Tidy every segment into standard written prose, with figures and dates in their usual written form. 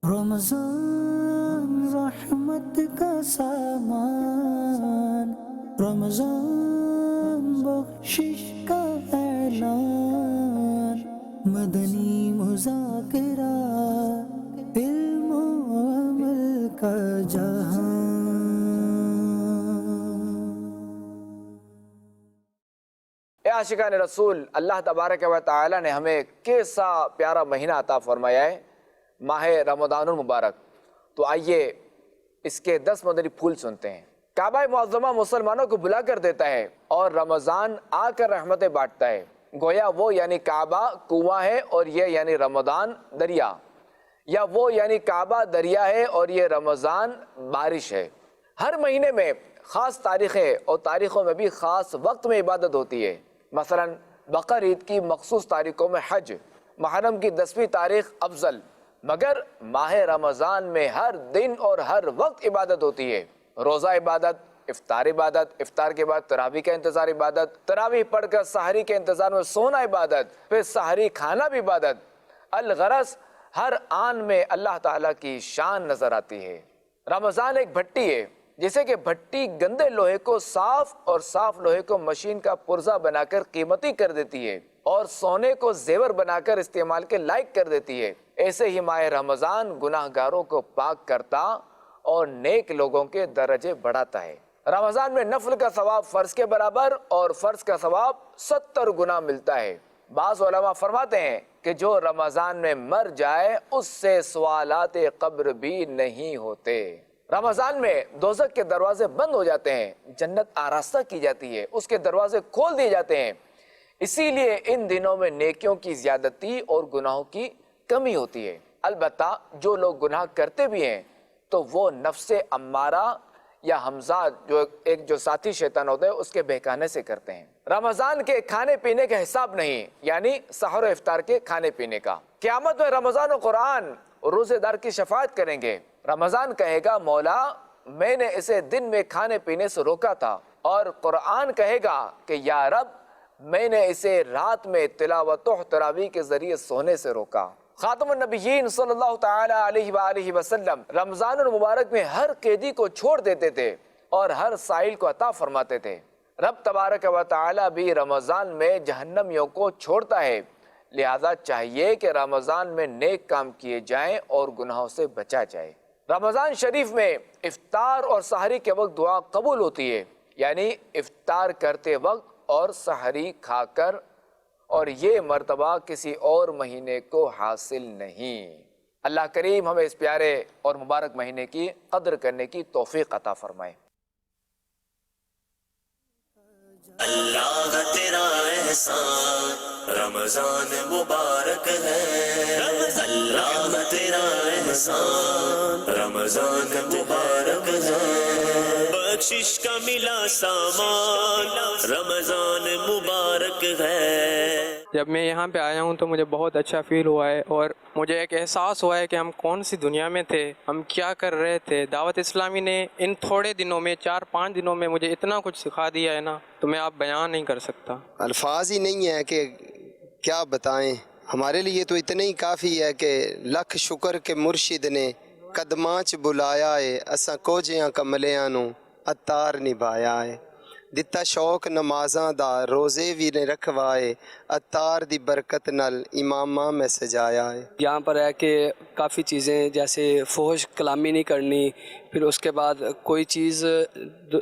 رمضان رحمت کا سامان، رمضان بخشش کا اعلان، مدنی مذاکرہ علم و عمل کا جہان۔ اے عاشقان رسول، اللہ تبارک و تعالی نے ہمیں کیسا پیارا مہینہ عطا فرمایا ہے، ماہ رمضان المبارک۔ تو آئیے اس کے 10 مدنی پھول سنتے ہیں۔ کعبہ معظمہ مسلمانوں کو بلا کر دیتا ہے اور رمضان آ کر رحمتیں بانٹتا ہے۔ گویا وہ یعنی کعبہ کنواں ہے اور یہ یعنی رمضان دریا، یا وہ یعنی کعبہ دریا ہے اور یہ رمضان بارش ہے۔ ہر مہینے میں خاص تاریخیں اور تاریخوں میں بھی خاص وقت میں عبادت ہوتی ہے۔ مثلا بقر عید کی مخصوص تاریخوں میں حج، محرم کی 10ویں تاریخ افضل، مگر ماہ رمضان میں ہر دن اور ہر وقت عبادت ہوتی ہے۔ روزہ عبادت، افطار عبادت، افطار کے بعد تراویح کا انتظار عبادت، تراویح پڑھ کر سحری کے انتظار میں سونا عبادت، پھر سحری کھانا بھی عبادت۔ الغرض ہر آن میں اللہ تعالیٰ کی شان نظر آتی ہے۔ رمضان ایک بھٹی ہے، جیسے کہ بھٹی گندے لوہے کو صاف اور صاف لوہے کو مشین کا پرزہ بنا کر قیمتی کر دیتی ہے اور سونے کو زیور بنا کر استعمال کے لائق کر دیتی ہے، ایسے ہی ماہ رمضان گناہ گاروں کو پاک کرتا اور نیک لوگوں کے درجے بڑھاتا ہے۔ رمضان میں نفل کا ثواب فرض کے برابر اور فرض کا ثواب 70 گنا ملتا ہے۔ بعض علماء فرماتے ہیں کہ جو رمضان میں مر جائے اس سے سوالات قبر بھی نہیں ہوتے۔ رمضان میں دوزخ کے دروازے بند ہو جاتے ہیں، جنت آراستہ کی جاتی ہے، اس کے دروازے کھول دیے جاتے ہیں۔ اسی لیے ان دنوں میں نیکیوں کی زیادتی اور گناہوں کی کمی ہوتی ہے۔ البتہ جو لوگ گناہ کرتے بھی ہیں تو وہ نفس امارہ یا حمزہ جو ساتھی شیطان ہوتا ہے اس کے بہکانے سے کرتے ہیں۔ رمضان کے کھانے پینے کا حساب نہیں، یعنی سحر و افطار کے کھانے پینے کا۔ قیامت میں رمضان و قرآن روزے دار کی شفاعت کریں گے۔ رمضان کہے گا مولا میں نے اسے دن میں کھانے پینے سے روکا تھا، اور قرآن کہے گا کہ یا رب میں نے اسے رات میں تلاوت و تراویح کے ذریعے سونے سے روکا۔ خاتم النبیین صلی اللہ تعالی علیہ وآلہ وسلم رمضان المبارک میں ہر قیدی کو چھوڑ دیتے تھے اور ہر سائل کو عطا فرماتے تھے۔ رب تبارک و تعالی بھی رمضان میں جہنمیوں کو چھوڑتا ہے، لہذا چاہیے کہ رمضان میں نیک کام کیے جائیں اور گناہوں سے بچا جائے۔ رمضان شریف میں افطار اور سحری کے وقت دعا قبول ہوتی ہے، یعنی افطار کرتے وقت اور سحری کھا کر، اور یہ مرتبہ کسی اور مہینے کو حاصل نہیں۔ اللہ کریم ہمیں اس پیارے اور مبارک مہینے کی قدر کرنے کی توفیق عطا فرمائے۔ اللہ تیرا احسان رمضان مبارک ہے، اللہ تیرا احسان رمضان مبارک ہے، بخشش کا ملا سامان رمضان مبارک ہے۔ جب میں یہاں پہ آیا ہوں تو مجھے بہت اچھا فیل ہوا ہے، اور مجھے ایک احساس ہوا ہے کہ ہم کون سی دنیا میں تھے، ہم کیا کر رہے تھے۔ دعوت اسلامی نے ان تھوڑے دنوں میں 4-5 دنوں میں مجھے اتنا کچھ سکھا دیا ہے نا، تو میں آپ بیان نہیں کر سکتا۔ الفاظ ہی نہیں ہے کہ کیا بتائیں۔ ہمارے لیے تو اتنا ہی کافی ہے کہ لکھ شکر کے مرشد نے قدماں چ بلایا ہے، اساں کوجیاں کملیاں نو اتار نبھایا ہے، دتا شوق نمازاں دا روزے بھی نے رکھوائے، اتار دی برکت نال اماماں میں سجایا ہے۔ یہاں پر ہے کہ کافی چیزیں جیسے فحش کلامی نہیں کرنی، پھر اس کے بعد کوئی چیز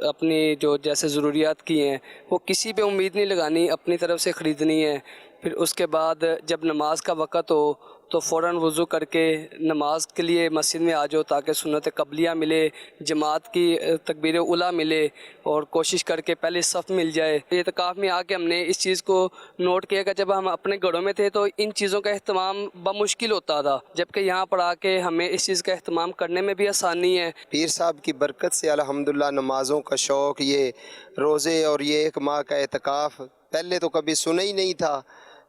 اپنی جو جیسے ضروریات کی ہیں وہ کسی پہ امید نہیں لگانی، اپنی طرف سے خریدنی ہے۔ پھر اس کے بعد جب نماز کا وقت ہو تو فوراً وضو کر کے نماز کے لیے مسجد میں آ جاؤ تاکہ سنت قبلیہ ملے، جماعت کی تکبیر اولیٰ ملے، اور کوشش کر کے پہلے صف مل جائے۔ اعتکاف میں آ کے ہم نے اس چیز کو نوٹ کیا کہ جب ہم اپنے گھروں میں تھے تو ان چیزوں کا اہتمام بمشکل ہوتا تھا، جبکہ یہاں پر آ کے ہمیں اس چیز کا اہتمام کرنے میں بھی آسانی ہے۔ پیر صاحب کی برکت سے الحمدللہ نمازوں کا شوق، یہ روزے اور یہ 1 ماہ کا اعتکاف پہلے تو کبھی سنا ہی نہیں تھا،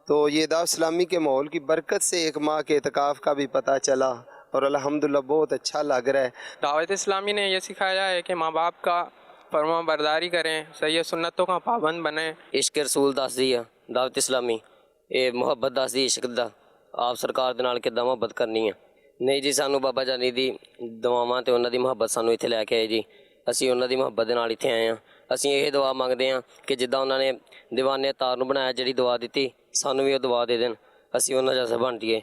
تو یہ دعوت اسلامی کے ماحول کی برکت سے 1 ماہ کے اعتکاف کا بھی پتہ چلا، اور الحمدللہ بہت اچھا لگ رہا ہے۔ دعوت اسلامی نے یہ سکھایا ہے کہ ماں باپ کا فرما برداری کریں، صحیح سنتوں کا پابند بنیں۔ عشق رسول دس دی ہے دعوت اسلامی، یہ محبت دس دی عشق دا، آپ سرکار دے نال کداں محبت کرنی ہے، ਨਹੀਂ ਜੀ, ਸਾਨੂੰ ਬਾਬਾ ਜਾਨੀ ਦੀ ਦੁਆਵਾਂ ਤੇ ਉਹਨਾਂ ਦੀ ਮੁਹੱਬਤ ਸਾਨੂੰ ਇੱਥੇ ਲੈ ਕੇ ਆਏ ਜੀ। ਅਸੀਂ ਉਹਨਾਂ ਦੀ ਮੁਹੱਬਤ ਦੇ ਨਾਲ ਇੱਥੇ ਆਏ ਹਾਂ। ਅਸੀਂ ਇਹ ਦੁਆ ਮੰਗਦੇ ਹਾਂ ਕਿ ਜਿੱਦਾਂ ਉਹਨਾਂ ਨੇ ਦੀਵਾਨੇ ਤਾਰ ਨੂੰ ਬਣਾਇਆ, ਜਿਹੜੀ ਦੁਆ ਦਿੱਤੀ, ਸਾਨੂੰ ਵੀ ਉਹ ਦੁਆ ਦੇ ਦੇਣ, ਅਸੀਂ ਉਹਨਾਂ ਜੈਸੇ ਬਣ ਜਾਈਏ।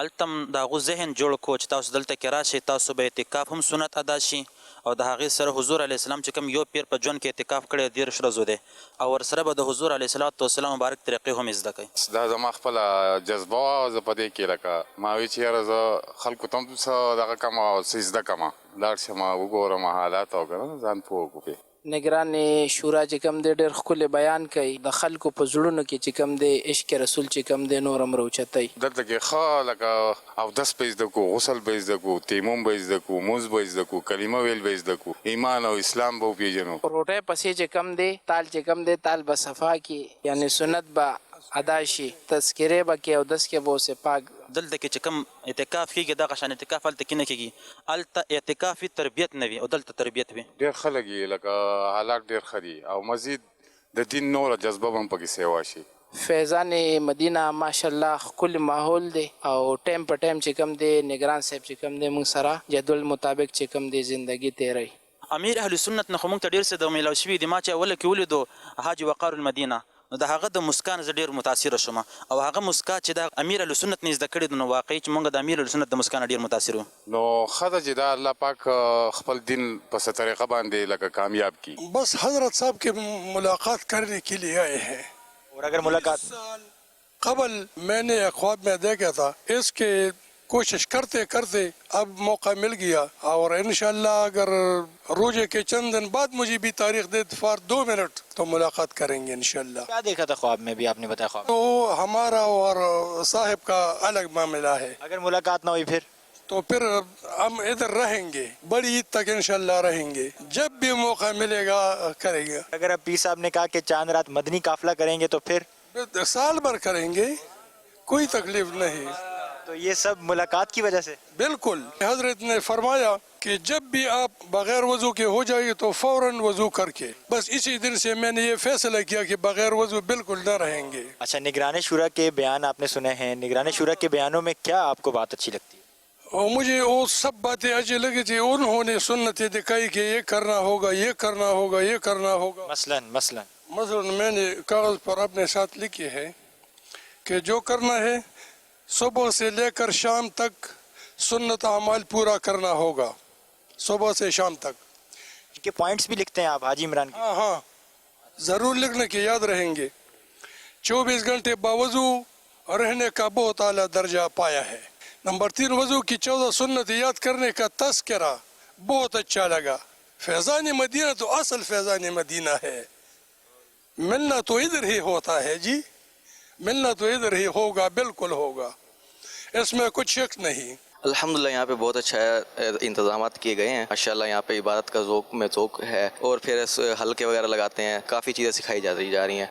التم دا غو ذهن جوړ کو چې تاسو دلته کې راشي، تاسو به اعتکاف هم سنت ادا شي، او د هغې سره حضور علیه السلام چې کوم یو پیر په ژوند کې اعتکاف کړی 13 ورځو دی، او ورسره به د حضور علیه السلام مبارک طریقې هم زده کوي. دا زما خپله جذبه وه، زه په دې کې لکه ما وی چې یاره زه خلکو ته هم څه دغه کړم او څه زده کړم، لاړ شم وګورم حالات او که نه ځان پوه کړو. نگران شورا چې کوم دی ډېر ښکلی بیان کوي، د خلکو په زړونو کې چې کوم دی عشق رسول چې کوم دی نور هم راوچتوي. دلته کې ښه لکه اودس به زده کړو، غسل به زده کړو، تیمم به زده کړو، مونځ به زده کړو، کلمه ویل به زده کړو، ایمان او اسلام به وپېژنو. روټۍ پسې چې کوم دی تال چې کوم دی تال به صفا کې، یعنی سنت به ادا شي، تذکرې به کې اودس کې به اوسې پاک. دلته کې چې کوم اعتکاف کېږي دغه شان اعتکاف هلته کې نه کېږي، هلته اعتکافي تربیت نه وي او دلته تربیت وي. ډېر ښه لګي، لکه حالات ډېر ښه دي او مزید د دین نوره جذبه به هم پکې سیوا شي. فیضان مدینه ماشاءالله ښکلی ماحول دی، او ټایم په ټایم چې کوم دی نگران صاحب چې کوم دی موږ سره جدول مطابق چې کوم دی زندگی تیروي. امیر اهل سنت نه خو موږ ته ډېر څه د میلاو شوي دي. ما چې اوله کې ولیدو حاجي وقار المدینه، نو د هغه د مسکا زه ډېر متاثره شوم، او هغه مسکا چې د امیر اهل سنت نه زده کړې ده، نو واقعي چې موږ د امیر اهل سنت د مسکا نه ډېر متاثر وو. نو ښه ده چې دا الله پاک خپل دین په څه طریقه باندې لکه کامیاب کی. بس حضرت صاحب کے ملاقات کرنے کے لیے آئے ہیں، اور اگر ملاقات قبل میں نے خواب میں دیکھا تھا، اس کے کوشش کرتے کرتے اب موقع مل گیا، اور انشاءاللہ اگر روزے کے چند دن بعد مجھے بھی تاریخ دے فار 2 منٹ تو ملاقات کریں گے انشاءاللہ. کیا دیکھا تھا خواب میں بھی آپ نے بتایا؟ خواب تو ہمارا اور صاحب کا الگ معاملہ ہے، اگر ملاقات نہ ہوئی تو پھر ہم ادھر رہیں گے، بڑی عید تک انشاءاللہ رہیں گے، جب بھی موقع ملے گا کریں گے. اگر اب پیر صاحب نے کہا کہ چاند رات مدنی قافلہ کریں گے تو پھر سال بھر کریں گے، کوئی تکلیف نہیں. تو یہ سب ملاقات کی وجہ سے؟ بالکل، حضرت نے فرمایا کہ جب بھی آپ بغیر وضو کے ہو جائے تو فوراً وضو کر کے، بس اسی دن سے میں نے یہ فیصلہ کیا کہ بغیر وضو بالکل نہ رہیں گے. اچھا، نگران شورا کے بیان آپ نے سنے ہیں، نگران شورا کے بیانوں میں کیا آپ کو بات اچھی لگتی ہے؟ اور مجھے وہ سب باتیں اچھی لگی تھی، انہوں نے سنتیں دکھائی کہ یہ کرنا ہوگا، یہ کرنا ہوگا، یہ کرنا ہوگا. مثلا میں نے کاغذ پر اپنے ساتھ لکھی ہے کہ جو کرنا ہے صبح سے لے کر شام تک سنت اعمال پورا کرنا ہوگا، صبح سے شام تک. کے پوائنٹس بھی لکھتے ہیں آپ حاجی عمران کے؟ ہاں ضرور لکھنے کے، یاد رہیں گے. 24 گھنٹے باوضو رہنے کا بہت اعلیٰ درجہ پایا ہے. نمبر 3، وضو کی 14 سنت یاد کرنے کا تذکرہ بہت اچھا لگا. فیضان مدینہ تو اصل فیضان مدینہ ہے، ملنا تو ادھر ہی ہوتا ہے جی، ملنا تو ادھر ہی ہوگا، بالکل ہوگا، اس میں کچھ شک نہیں. الحمدللہ یہاں پہ بہت اچھا انتظامات کیے گئے ہیں ماشاءاللہ. یہاں پہ عبادت کا ذوق ہے، اور پھر حلقے وغیرہ لگاتے ہیں، کافی چیزیں سکھائی جا رہی ہیں.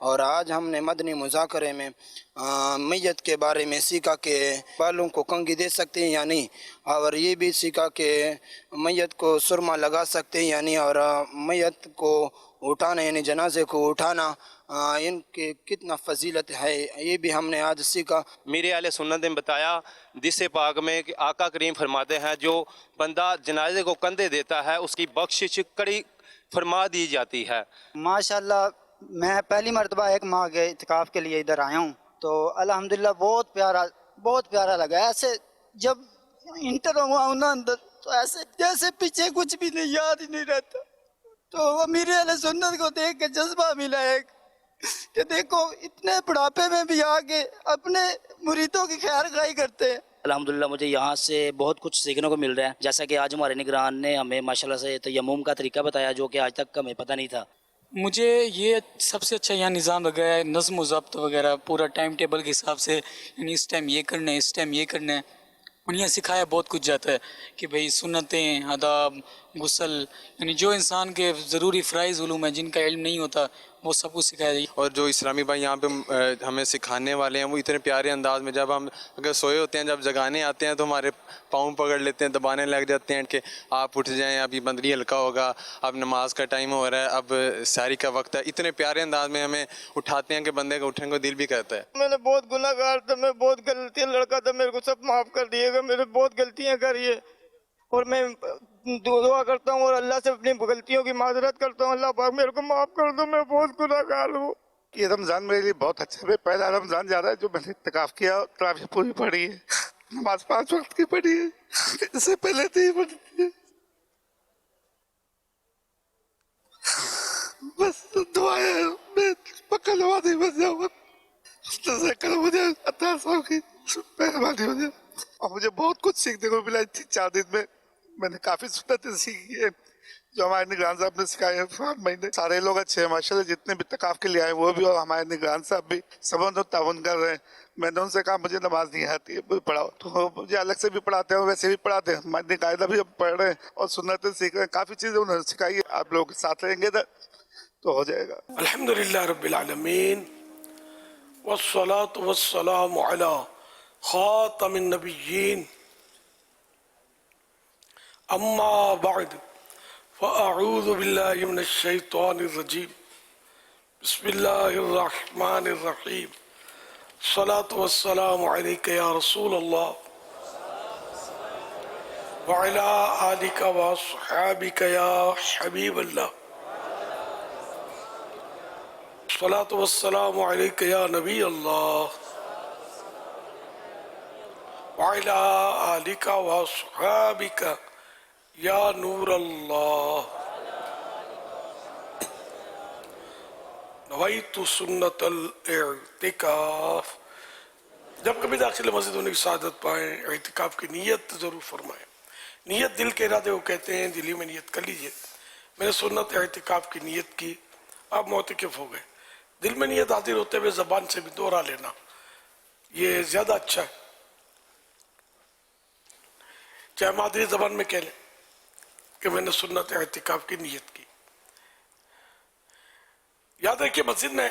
اور آج ہم نے مدنی مذاکرے میں میت کے بارے میں سیکھا کہ بالوں کو کنگھی دے سکتے ہیں یا نہیں، اور یہ بھی سیکھا کہ میت کو سرما لگا سکتے ہیں یا نہیں، اور میت کو اٹھانا یعنی جنازے کو اٹھانا ان کی کتنا فضیلت ہے یہ بھی ہم نے آج سیکھا. میرے اہل سنت نے بتایا حدیث پاک میں کہ آقا کریم فرماتے ہیں جو بندہ جنازے کو کندھے دیتا ہے اس کی بخشش کڑی فرما دی جاتی ہے. ماشاءاللہ میں پہلی مرتبہ ایک ماہ کے اعتکاف کے لیے ادھر آیا ہوں تو الحمدللہ بہت پیارا لگا. ایسے جب انٹر ہوا ہوں نا اندر تو ایسے جیسے پیچھے کچھ بھی نہیں یاد ہی نہیں رہتا. تو میرے اہل سنت کو دیکھ کے جذبہ ملا ایک کہ دیکھو اتنے بڑھاپے میں بھی آگے اپنے مریدوں کی خیر خواہی کرتے ہیں. الحمدللہ مجھے یہاں سے بہت کچھ سیکھنے کو مل رہا ہے. جیسا کہ آج ہمارے نگران نے ہمیں ماشاءاللہ سے تیمم کا طریقہ بتایا جو کہ آج تک ہمیں پتہ نہیں تھا. مجھے یہ سب سے اچھا یہاں نظام لگا ہے، نظم و ضبط وغیرہ پورا ٹائم ٹیبل کے حساب سے، یعنی اس ٹائم یہ کرنا ہے، اس ٹائم یہ کرنا ہے. اور یہاں سکھایا بہت کچھ جاتا ہے کہ بھئی سنتیں، آداب، غسل، یعنی جو انسان کے ضروری فرائض علوم ہیں جن کا علم نہیں ہوتا وہ سب کچھ سکھایا جائے. اور جو اسلامی بھائی یہاں پہ ہمیں سکھانے والے ہیں وہ اتنے پیارے انداز میں، جب ہم اگر سوئے ہوتے ہیں جب جگانے آتے ہیں تو ہمارے پاؤں پکڑ لیتے ہیں، دبانے لگ جاتے ہیں کہ آپ اٹھ جائیں، ابھی بندری ہلکا ہوگا، اب نماز کا ٹائم ہو رہا ہے، اب سحری کا وقت ہے. اتنے پیارے انداز میں ہمیں اٹھاتے ہیں کہ بندے کو اٹھنے کو دل بھی کرتا ہے. میں نے بہت گناہ گار تھا، میں بہت غلطی لڑکا تھا، میرے کو سب معاف کر دیے گا. میرے بہت غلطیاں کری ہے اور میں دعا کرتا ہوں اور اللہ سے اپنی غلطیوں کی معذرت کرتا ہوں. اللہ پاک میرے کو معاف کر دو، میں بہت گناہ گار ہوں. یہ رمضان میرے لیے بہت اچھا ہے. پہلا رمضان جا رہا ہے جو میں نے اعتکاف کیا، تراویح پوری پڑھی ہے، نماز 5 وقت کی پڑھی ہے، اس سے پہلے نہیں پڑھی تھی. بس دعا ہے میں پکا نمازی بن جاؤں گا. مجھے 18 سال کی مہربانی ہو جائے. اور مجھے بہت کچھ سیکھنے کو ملا 4 دن میں نے کافی سنتیں سیکھی ہیں جو ہمارے نگران صاحب نے سکھائے ہیں. 5 مہینے سارے لوگ اچھے ہیں ماشاءاللہ، جتنے بھی اعتکاف کے لیے آئے وہ بھی اور ہمارے نگران صاحب بھی سب ان تعاون کر رہے ہیں. میں نے ان سے کہا مجھے نماز نہیں آتی ہے پڑھاؤ، تو مجھے الگ سے بھی پڑھاتے ہیں ویسے بھی پڑھاتے ہیں. ہمارے قاعدہ بھی ہم پڑھ رہے ہیں اور سنتیں سیکھ رہے ہیں. کافی چیزیں انہوں نے سکھائی ہے. آپ لوگ ساتھ رہیں گے تو ہو جائے گا. الحمدللہ رب العالمین والصلاة والسلام علی خاتم النبیین اما بعد فاعوذ باللہ من الشیطان الرجیم بسم اللہ الرحمن الرحیم الصلاة والسلام علیک یا رسول اللہ وعلی آلک واصحابک یا حبیب اللہ الصلاة والسلام علیک یا نبی اللہ وعلی آلک واصحابک یا نور اللہ نویت سنت الاعتکاف. جب کبھی داخل مسجد ہونے کی سعادت پائیں اعتکاف کی نیت ضرور فرمائیں. نیت دل کے ارادے کو کہتے ہیں، دلی میں نیت کر لیجئے. میں نے سنت اعتکاف کی نیت کی، آپ معتکف ہو گئے. دل میں نیت حاضر ہوتے ہوئے زبان سے بھی دوہرا لینا یہ زیادہ اچھا ہے. چاہے مادری زبان میں کہہ لیں کہ میں نے سنت اعتکاف کی نیت کی. یاد رکھیے مسجد میں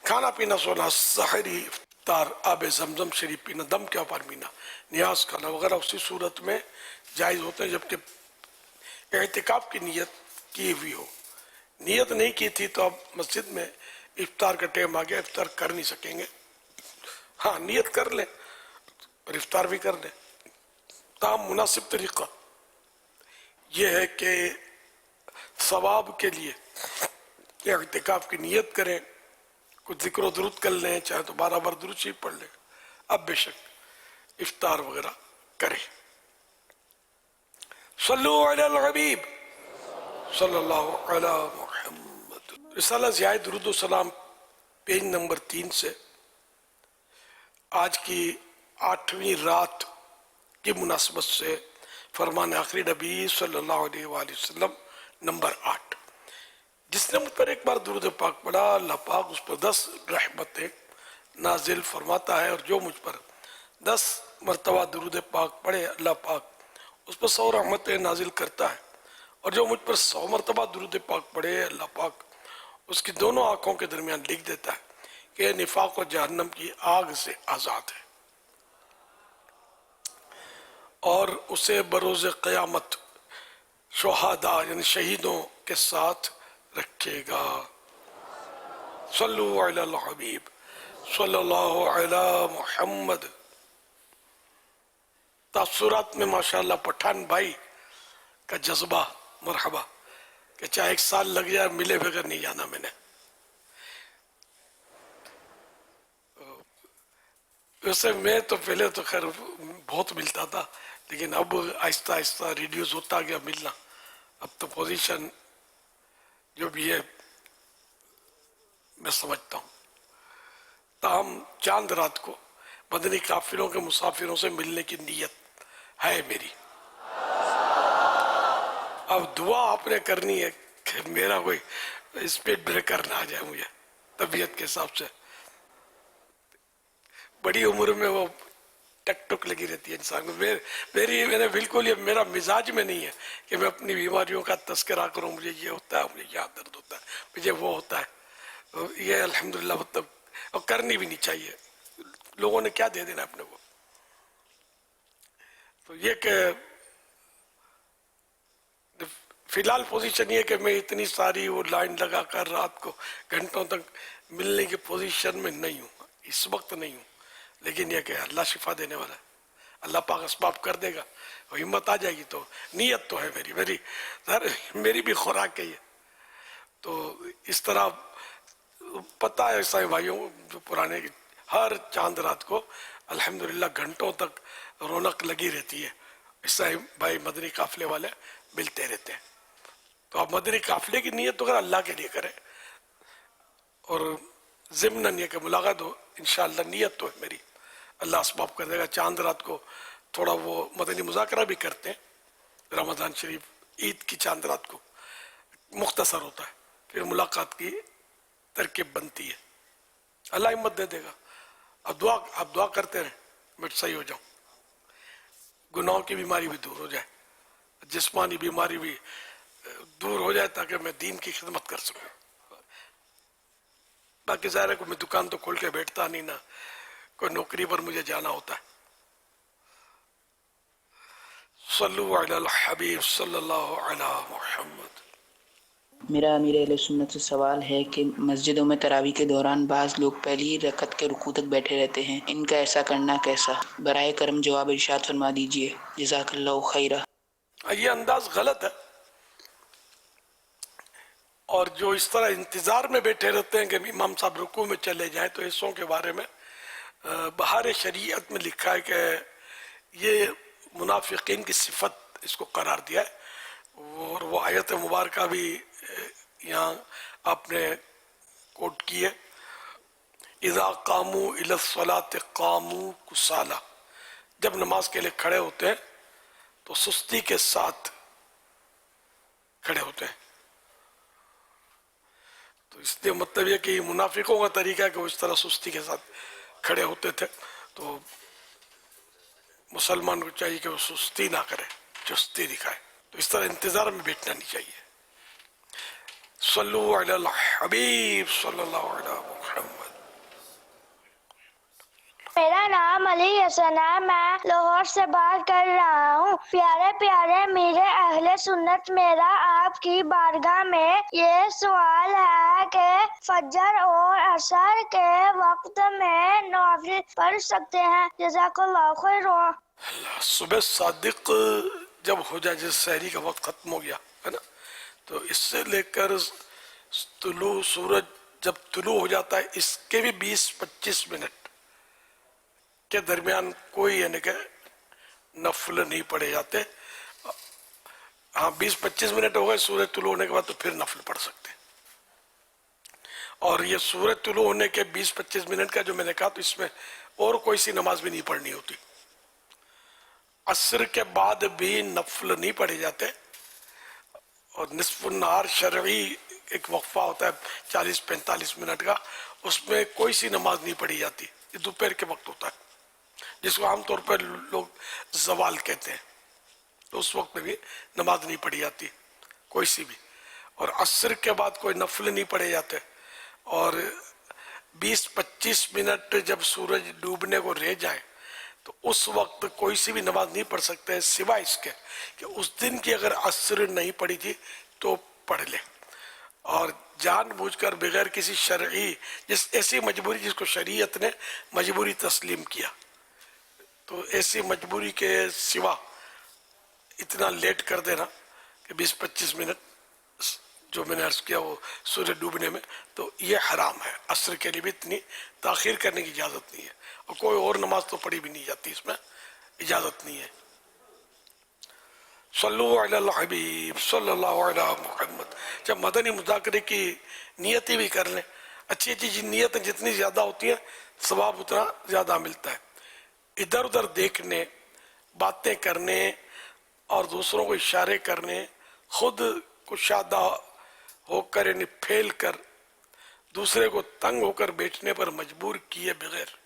کھانا پینا، سونا، سحری، افطار، آب زمزم شریف پینا، دم کے اوپر پینا، نیاز کھانا وغیرہ اسی صورت میں جائز ہوتے ہیں جبکہ اعتکاف کی نیت کی ہوئی ہو. نیت نہیں کی تھی تو اب مسجد میں افطار کا ٹائم آ گیا، افطار کر نہیں سکیں گے. ہاں نیت کر لیں اور افطار بھی کر لیں. تمام مناسب طریقہ یہ ہے کہ ثواب کے لیے اعتکاف کی نیت کریں، کچھ ذکر و درود کر لیں، چاہے تو 12 بار درود شریف پڑھ لیں. اب بے شک افطار وغیرہ کریں. صلو علی الحبیب صلی اللہ علی محمد. رسالہ ضیاء درود و سلام پیج نمبر 3 سے آج کی 8ویں رات کی مناسبت سے فرمان آخری نبی صلی اللہ علیہ وآلہ وسلم نمبر 8. جس نے مجھ پر ایک بار درود پاک پڑھا اللہ پاک اس پر 10 رحمتیں نازل فرماتا ہے، اور جو مجھ پر 10 مرتبہ درود پاک پڑھے اللہ پاک اس پر 100 رحمتیں نازل کرتا ہے، اور جو مجھ پر 100 مرتبہ درود پاک پڑھے اللہ پاک اس کی دونوں آنکھوں کے درمیان لکھ دیتا ہے کہ نفاق و جہنم کی آگ سے آزاد ہے، اور اسے بروز قیامت شہداء یعنی شہیدوں کے ساتھ رکھے گا. صلو علی الحبیب صلی اللہ علی محمد. تاثرات میں ماشاءاللہ پٹھان بھائی کا جذبہ مرحبا کہ چاہے 1 سال لگ جائے ملے بغیر نہیں جانا میں نے. ویسے میں تو پہلے تو خیر بہت ملتا تھا لیکن اب آہستہ آہستہ ریڈیوز ہوتا گیا ملنا. اب تو پوزیشن جو بھی ہے میں سمجھتا ہوں. تاہم چاند رات کو مدنی قافلوں کے مسافروں سے ملنے کی نیت ہے میری. اب دعا آپ نے کرنی ہے کہ میرا کوئی اسپیڈ بریکر نہ آ جائے مجھے طبیعت کے حساب سے. بڑی عمر میں وہ ٹک ٹک لگی رہتی ہے انسان کو. میں بالکل یہ میرا مزاج میں نہیں ہے کہ میں اپنی بیماریوں کا تذکرہ کروں. مجھے یہ ہوتا ہے, مجھے یہ درد ہوتا ہے, مجھے وہ ہوتا ہے. یہ الحمدللہ مطلب اور کرنی بھی نہیں چاہیے. لوگوں نے کیا دے دینا اپنے کو. تو یہ کہ فی الحال پوزیشن یہ کہ میں اتنی ساری وہ لائن لگا کر رات کو گھنٹوں تک ملنے کی پوزیشن میں نہیں ہوں, اس وقت نہیں ہوں. لیکن یہ کہ اللہ شفا دینے والا ہے, اللہ پاک اسباب کر دے گا, ہمت آ جائے گی. تو نیت تو ہے میری بھی خوراک ہے یہ. تو اس طرح پتہ ہے عیسائی بھائیوں جو پرانے ہر چاند رات کو الحمدللہ گھنٹوں تک رونق لگی رہتی ہے. عیسائی بھائی مدنی قافلے والے ملتے رہتے ہیں. تو آپ مدنی قافلے کی نیت تو اگر اللہ کے لیے کریں اور ضمن یہ کہ ملاقات ہو انشاءاللہ. نیت تو ہے میری, اللہ اسباب کر دے گا. چاند رات کو تھوڑا وہ مدنی مذاکرہ بھی کرتے ہیں رمضان شریف عید کی چاند رات کو, مختصر ہوتا ہے. پھر ملاقات کی ترکیب بنتی ہے. اللہ ہمت دے دے گا. اب دعا کرتے رہیں میں صحیح ہو جاؤں, گناہوں کی بیماری بھی دور ہو جائے, جسمانی بیماری بھی دور ہو جائے تاکہ میں دین کی خدمت کر سکوں. باقی ظاہر ہے کہ میں دکان تو کھول کے بیٹھتا نہیں, نہ کوئی نوکری پر مجھے جانا ہوتا ہے. صلو علی الحبیب صلی اللہ علی محمد. میرا امیر اہل سنت سے سوال ہے کہ مسجدوں میں تراویح کے دوران بعض لوگ پہلی رکعت کے رکوع تک بیٹھے رہتے ہیں, ان کا ایسا کرنا کیسا؟ برائے کرم جواب ارشاد فرما دیجئے, جزاک اللہ خیرہ. یہ انداز غلط ہے. اور جو اس طرح انتظار میں بیٹھے رہتے ہیں کہ امام صاحب رکوع میں چلے جائیں, تو حصوں کے بارے میں بہار شریعت میں لکھا ہے کہ یہ منافقین کی صفت اس کو قرار دیا ہے. اور وہ آیت مبارکہ بھی یہاں آپ نے کوٹ کی ہے, اذا قاموا الی الصلاۃ قاموا کسالى. جب نماز کے لیے کھڑے ہوتے ہیں تو سستی کے ساتھ کھڑے ہوتے ہیں. تو اس لیے مطلب یہ کہ منافقوں کا طریقہ ہے کہ وہ اس طرح سستی کے ساتھ کھڑے ہوتے تھے. تو مسلمان کو چاہیے کہ وہ سستی نہ کرے, چستی دکھائے. تو اس طرح انتظار میں بیٹھنا نہیں چاہیے. صلو علی الحبیب صلی اللہ علی محمد. میرا نام علی حسن ہے, میں لاہور سے بات کر رہا ہوں. پیارے پیارے میرے اہل سنت, میرا آپ کی بارگاہ میں یہ سوال ہے کہ فجر اور عصر کے وقت میں نوافل پڑھ سکتے ہیں؟ جزاک اللہ خیر. صبح صادق جب ہو جائے, جس سحری کا وقت ختم ہو گیا ہے نا, تو اس سے لے کر طلوع سورج جب طلوع ہو جاتا ہے اس کے بھی 20-25 منٹ کے درمیان کوئی یعنی کہ نفل نہیں پڑھے جاتے. ہاں 20-25 منٹ ہو گئے سورج طلوع ہونے کے بعد تو پھر نفل پڑھ سکتے ہیں. اور یہ سورج طلوع ہونے کے 20-25 منٹ کا جو میں نے کہا, تو اس میں اور کوئی سی نماز بھی نہیں پڑھنی ہوتی. عصر کے بعد بھی نفل نہیں پڑھے جاتے. اور نصف النہار شرعی ایک وقفہ ہوتا ہے 40-45 منٹ کا, اس میں کوئی سی نماز نہیں پڑھی جاتی. یہ دوپہر کے وقت ہوتا ہے جس کو عام طور پر لوگ زوال کہتے ہیں. تو اس وقت میں بھی نماز نہیں پڑھی جاتی کوئی سی بھی. اور عصر کے بعد کوئی نفل نہیں پڑھے جاتے. اور 20-25 منٹ جب سورج ڈوبنے کو رہ جائے تو اس وقت کوئی سی بھی نماز نہیں پڑھ سکتے سوائے اس کے کہ اس دن کی اگر عصر نہیں پڑھی تھی تو پڑھ لے. اور جان بوجھ کر بغیر کسی شرعی ایسی مجبوری جس کو شریعت نے مجبوری تسلیم کیا، تو ایسی مجبوری کے سوا اتنا لیٹ کر دینا کہ 20-25 منٹ جو میں نے عرض کیا وہ سورج ڈوبنے میں، تو یہ حرام ہے. عصر کے لیے بھی اتنی تاخیر کرنے کی اجازت نہیں ہے، اور کوئی اور نماز تو پڑھی بھی نہیں جاتی، اس میں اجازت نہیں ہے. صلو علی الحبیب صلی اللہ علی محمد. جب مدنی مذاکرے کی نیتی بھی کر لیں، اچھی اچھی نیتیں جتنی زیادہ ہوتی ہیں ثواب اتنا زیادہ ملتا ہے. ادھر ادھر دیکھنے، باتیں کرنے اور دوسروں کو اشارے کرنے، خود کشادہ ہو کر یعنی پھیل کر دوسرے کو تنگ ہو کر بیٹھنے پر مجبور کیے بغیر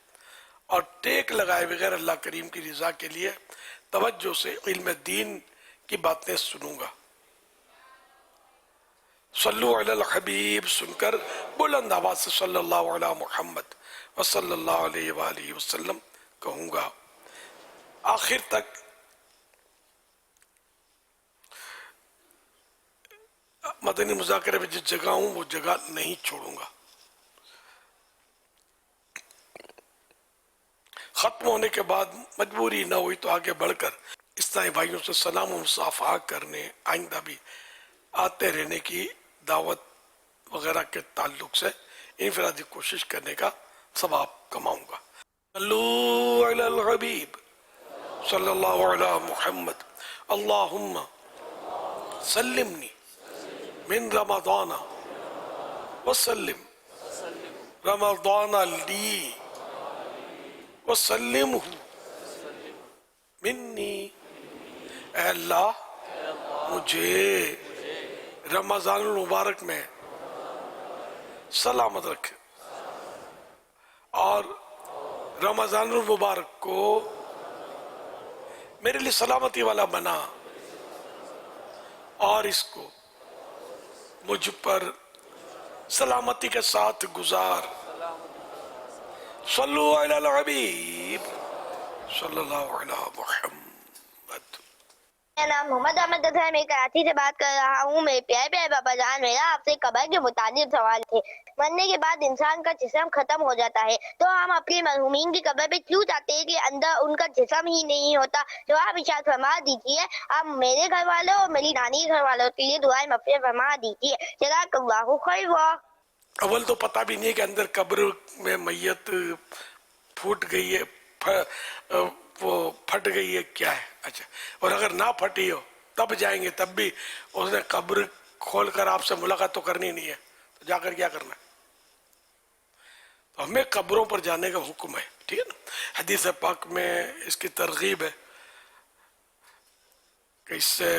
اور ٹیک لگائے بغیر اللہ کریم کی رضا کے لیے توجہ سے علم دین کی باتیں سنوں گا. صلو علی الحبیب سن کر بلند آواز سے صلی اللہ علی محمد وصلی اللہ علیہ وآلہ وسلم کہوں گا. آخر تک مدنی مذاکرے میں جس جگہ ہوں وہ جگہ نہیں چھوڑوں گا. ختم ہونے کے بعد مجبوری نہ ہوئی تو آگے بڑھ کر اسلامی بھائیوں سے سلام و مصافحہ کرنے، آئندہ بھی آتے رہنے کی دعوت وغیرہ کے تعلق سے انفرادی کوشش کرنے کا ثواب کماؤں گا. صلو علی الحبیب صلی اللہ علی محمد. اللہم سلمنی من رمضان وسلم رمضان لی وسلمہ منی. اے اللہ مجھے رمضان المبارک میں سلامت رکھ اور رمضان المبارک کو میرے لیے سلامتی والا بنا اور اس کو مجھ پر سلامتی کے ساتھ گزار. صلو علی الحبیب صلی اللہ علی محمد. میرا نام محمد احمد ہے، میں کراچی سے بات کر رہا ہوں. میرے پیارے پیارے بابا جان، میرا آپ سے قبر کے متعلق سوال تھے. مرنے کے بعد انسان کا جسم ختم ہو جاتا ہے، تو ہم اپنے مرحومین کی قبر پہ کیوں چاہتے ہیں کہ اندر ان کا جسم ہی نہیں ہوتا؟ تو آپ ارشاد فرما دیجیے. آپ میرے گھر والوں اور میری نانی گھر والوں کے لیے دعائیں مغفرت فرما دیجیے. جزاک اللہ خیر. اول تو پتہ بھی نہیں ہے کہ اندر قبر میں میت پھوٹ گئی ہے، وہ پھٹ گئی ہے کیا ہے. اچھا، اور اگر نہ پھٹی ہو تب جائیں گے، تب بھی اس نے قبر کھول کر آپ سے ملاقات تو کرنی نہیں ہے، تو جا کر کیا کرنا ہے؟ تو ہمیں قبروں پر جانے کا حکم ہے، ٹھیک ہے نا. حدیث پاک میں اس کی ترغیب ہے کہ اس سے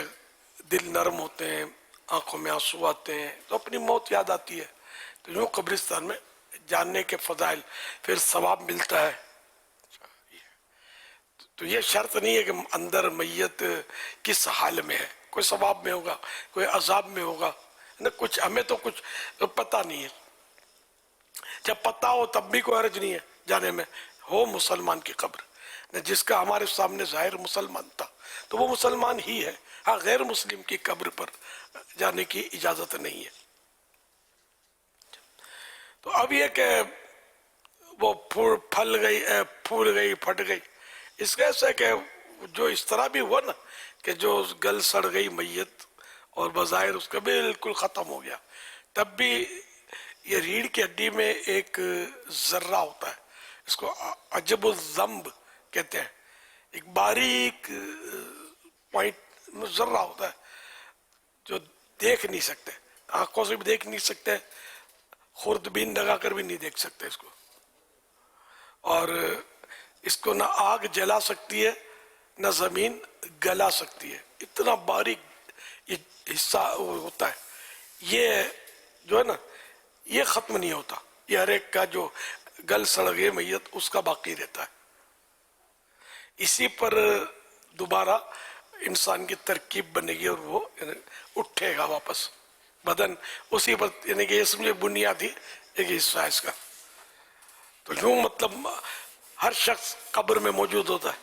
دل نرم ہوتے ہیں، آنکھوں میں آنسو آتے ہیں، تو اپنی موت یاد آتی ہے. تو یوں قبرستان میں جاننے کے فضائل، پھر ثواب ملتا ہے. تو یہ شرط نہیں ہے کہ اندر میت کس حال میں ہے، کوئی ثواب میں ہوگا، کوئی عذاب میں ہوگا، نہ کچھ ہمیں تو کچھ پتہ نہیں ہے. جب پتہ ہو تب بھی کوئی حرج نہیں ہے جانے میں. ہو مسلمان کی قبر، جس کا ہمارے سامنے ظاہر مسلمان تھا تو وہ مسلمان ہی ہے. ہاں، غیر مسلم کی قبر پر جانے کی اجازت نہیں ہے. تو اب یہ کہ وہ پھول گئی پھٹ گئی، اس کیسے کہ جو اس طرح بھی ہوا نا کہ جو گل سڑ گئی میت اور بظاہر اس کا بالکل ختم ہو گیا، تب بھی یہ ریڑھ کی ہڈی میں ایک ذرہ ہوتا ہے، اس کو عجب الذنب کہتے ہیں. ایک باریک پوائنٹ ذرہ ہوتا ہے جو دیکھ نہیں سکتے، آنکھوں سے بھی دیکھ نہیں سکتے، خوردبین لگا کر بھی نہیں دیکھ سکتے اس کو. اور اس کو نہ آگ جلا سکتی ہے نہ زمین گلا سکتی ہے. اتنا باریک حصہ ہوتا ہے. یہ جو ہے نا، یہ ختم نہیں ہوتا. یہ ہر ایک کا جو گل سڑ گئے میت اس کا باقی رہتا ہے. اسی پر دوبارہ انسان کی ترکیب بنے گی اور وہ اٹھے گا واپس بدن اسی پر، یعنی کہ اس میں بنیادی ایک حصہ ہے اس کا. تو یوں مطلب ہر شخص قبر میں موجود ہوتا ہے.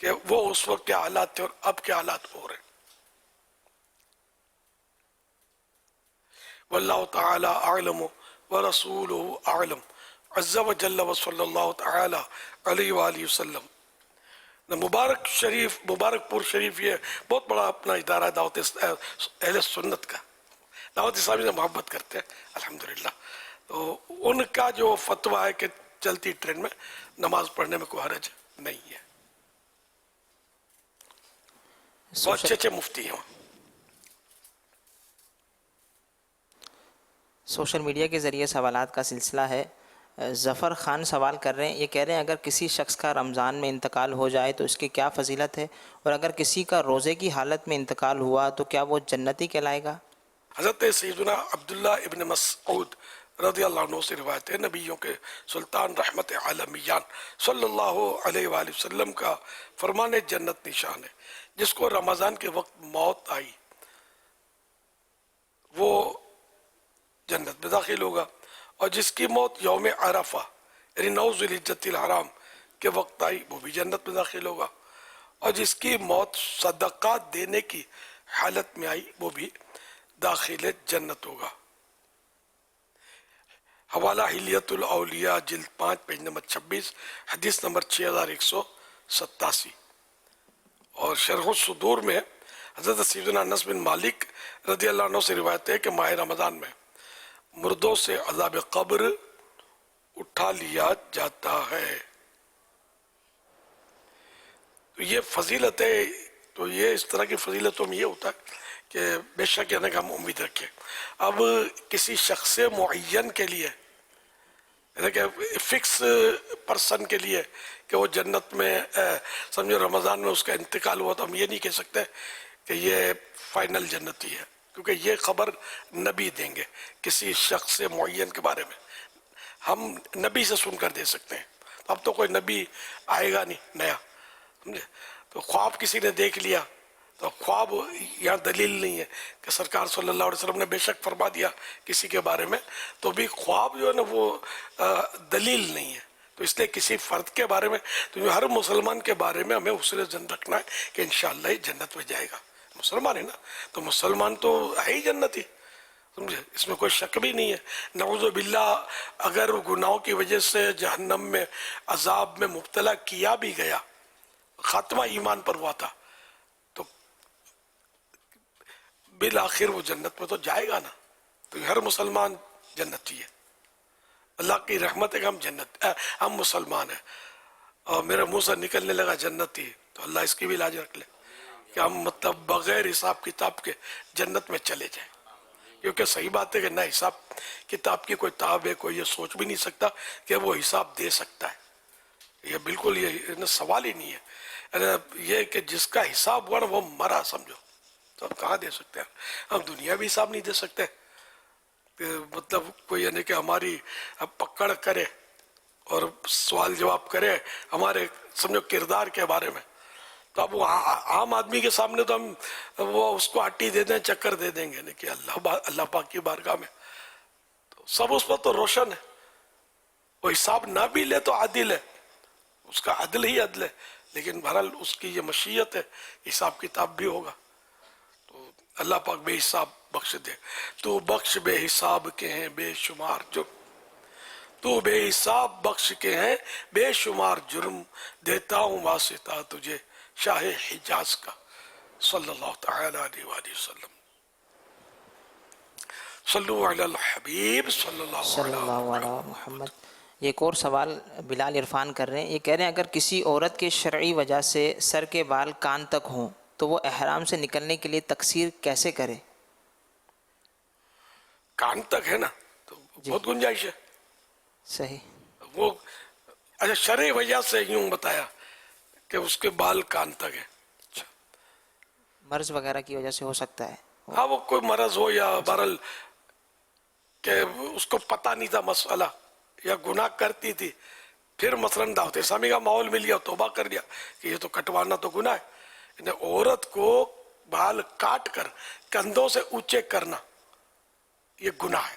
کہ وہ اس وقت کیا حالات تھے اور اب کیا حالات ہو رہے ہیں. واللہ تعالی اعلم ورسولہ اعلم عز و جل و صلی اللہ تعالی علیہ وآلہ وسلم. مبارک شریف، مبارک پور شریف یہ بہت بڑا اپنا ادارہ ہے دعوت اہل سنت کا. دعوت اسلامی سے محبت کرتے ہیں الحمدللہ. تو ان کا جو فتویٰ ہے کہ چلتی ٹرین میں نماز پڑھنے میں کوئی حرج نہیں ہے. بہت اچھے اچھے مفتی ہیں. سوشل میڈیا کے ذریعے سوالات کا سلسلہ ہے. ظفر خان سوال کر رہے ہیں، یہ کہہ رہے ہیں اگر کسی شخص کا رمضان میں انتقال ہو جائے تو اس کی کیا فضیلت ہے، اور اگر کسی کا روزے کی حالت میں انتقال ہوا تو کیا وہ جنتی کہلائے گا؟ حضرت سیدنا عبداللہ ابن مسعود رضی اللہ عنہ سے روایت ہے، نبیوں کے سلطان رحمت عالمیان صلی اللہ علیہ وآلہ وسلم کا فرمان جنت نشان ہے. جس کو رمضان کے وقت موت آئی وہ جنت میں داخل ہوگا، اور جس کی موت یوم عرفہ یعنی 9 ذی الحجۃ الحرام کے وقت آئی وہ بھی جنت میں داخل ہوگا، اور جس کی موت صدقات دینے کی حالت میں آئی وہ بھی داخل جنت ہوگا. حوالہ حلیت الاولیاء جلد 5 پیج نمبر 26 حدیث نمبر 6187. اور شرح الصدور میں حضرت سیدنا انس بن مالک رضی اللہ عنہ سے روایت ہے کہ ماہ رمضان میں مردوں سے عذاب قبر اٹھا لیا جاتا ہے. تو یہ فضیلت ہے. تو یہ اس طرح کی فضیلتوں میں یہ ہوتا ہے کہ بے شک یعنی کہ ہم امید رکھیں. اب کسی شخص معین کے لیے یعنی کہ فکس پرسن کے لیے کہ وہ جنت میں سمجھو رمضان میں اس کا انتقال ہوا تو ہم یہ نہیں کہہ سکتے کہ یہ فائنل جنتی ہے، کیونکہ یہ خبر نبی دیں گے کسی شخص معین کے بارے میں. ہم نبی سے سن کر دے سکتے ہیں. اب تو کوئی نبی آئے گا نہیں نیا، سمجھے. تو خواب کسی نے دیکھ لیا تو خواب یہاں دلیل نہیں ہے کہ سرکار صلی اللہ علیہ وسلم نے بے شک فرما دیا کسی کے بارے میں، تو بھی خواب جو ہے نا وہ دلیل نہیں ہے. تو اس لیے کسی فرد کے بارے میں تو ہر مسلمان کے بارے میں ہمیں حسن ظن رکھنا ہے کہ انشاءاللہ یہ جنت میں جائے گا. مسلمان ہے نا تو مسلمان تو ہے ہی جنتی، سمجھے، اس میں کوئی شک بھی نہیں ہے. نعوذ باللہ اگر گناہوں کی وجہ سے جہنم میں عذاب میں مبتلا کیا بھی گیا، خاتمہ ایمان پر ہوا تھا، تو بالآخر وہ جنت میں تو جائے گا نا. تو ہر مسلمان جنتی ہے. اللہ کی رحمت ہے کہ ہم مسلمان ہیں. اور میرے منہ سے نکلنے لگا جنتی، تو اللہ اس کی بھی لاج رکھ لے کہ ہم مطلب بغیر حساب کتاب کے جنت میں چلے جائیں. کیونکہ صحیح بات ہے کہ نہ حساب کتاب کی کوئی تاب ہے، کوئی یہ سوچ بھی نہیں سکتا کہ وہ حساب دے سکتا ہے. یہ بالکل یہ سوال ہی نہیں ہے. یہ کہ جس کا حساب ہوا نا وہ مرا سمجھو، تو ہم کہاں دے سکتے ہیں. ہم دنیا بھی حساب نہیں دے سکتے. مطلب کوئی یعنی کہ ہماری پکڑ کرے اور سوال جواب کرے ہمارے سمجھو کردار کے بارے میں، تو اب وہ عام آدمی کے سامنے تو ہم وہ اس کو آٹی دے دیں، چکر دے دیں گے کہ اللہ پاک کی بارگاہ میں تو سب اس پر تو روشن ہے. وہ حساب نہ بھی لے تو عادل ہے، اس کا عدل ہی عدل ہے. لیکن بہرحال اس کی یہ مشیت ہے، حساب کتاب بھی ہوگا. تو اللہ پاک بے حساب بخش دے. تو بخش بے حساب کے ہیں بے شمار جرم، تو بے حساب بخش کے ہیں بے شمار جرم، دیتا ہوں واسطہ تجھے شاہ حجاز کا صلی اللہ تعالی علیہ وآلہ وسلم. صلو علی الحبیب صلی اللہ علیہ محمد. یہ ایک اور سوال بلال عرفان کر رہے ہیں. یہ کہہ رہے ہیں اگر کسی عورت کے شرعی وجہ سے سر کے بال کان تک ہوں تو وہ احرام سے نکلنے کے لیے تقصیر کیسے کرے؟ کان تک ہے نا تو بہت گنجائش ہے. صحیح. وہ اچھا شرعی وجہ سے یوں بتایا کہ اس کے بال کان تک ہے. مرض وغیرہ کی وجہ سے ہو سکتا ہے. ہاں وہ کوئی مرض ہو یا بہرحال کہ اس کو پتہ نہیں تھا مسئلہ یا گناہ کرتی تھی، پھر مثلاً دعوت اسلامی کا ماحول مل گیا، توبہ کر لیا کہ یہ تو کٹوانا تو گناہ ہے. عورت کو بال کاٹ کر کندھوں سے اونچے کرنا یہ گناہ ہے،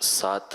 7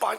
5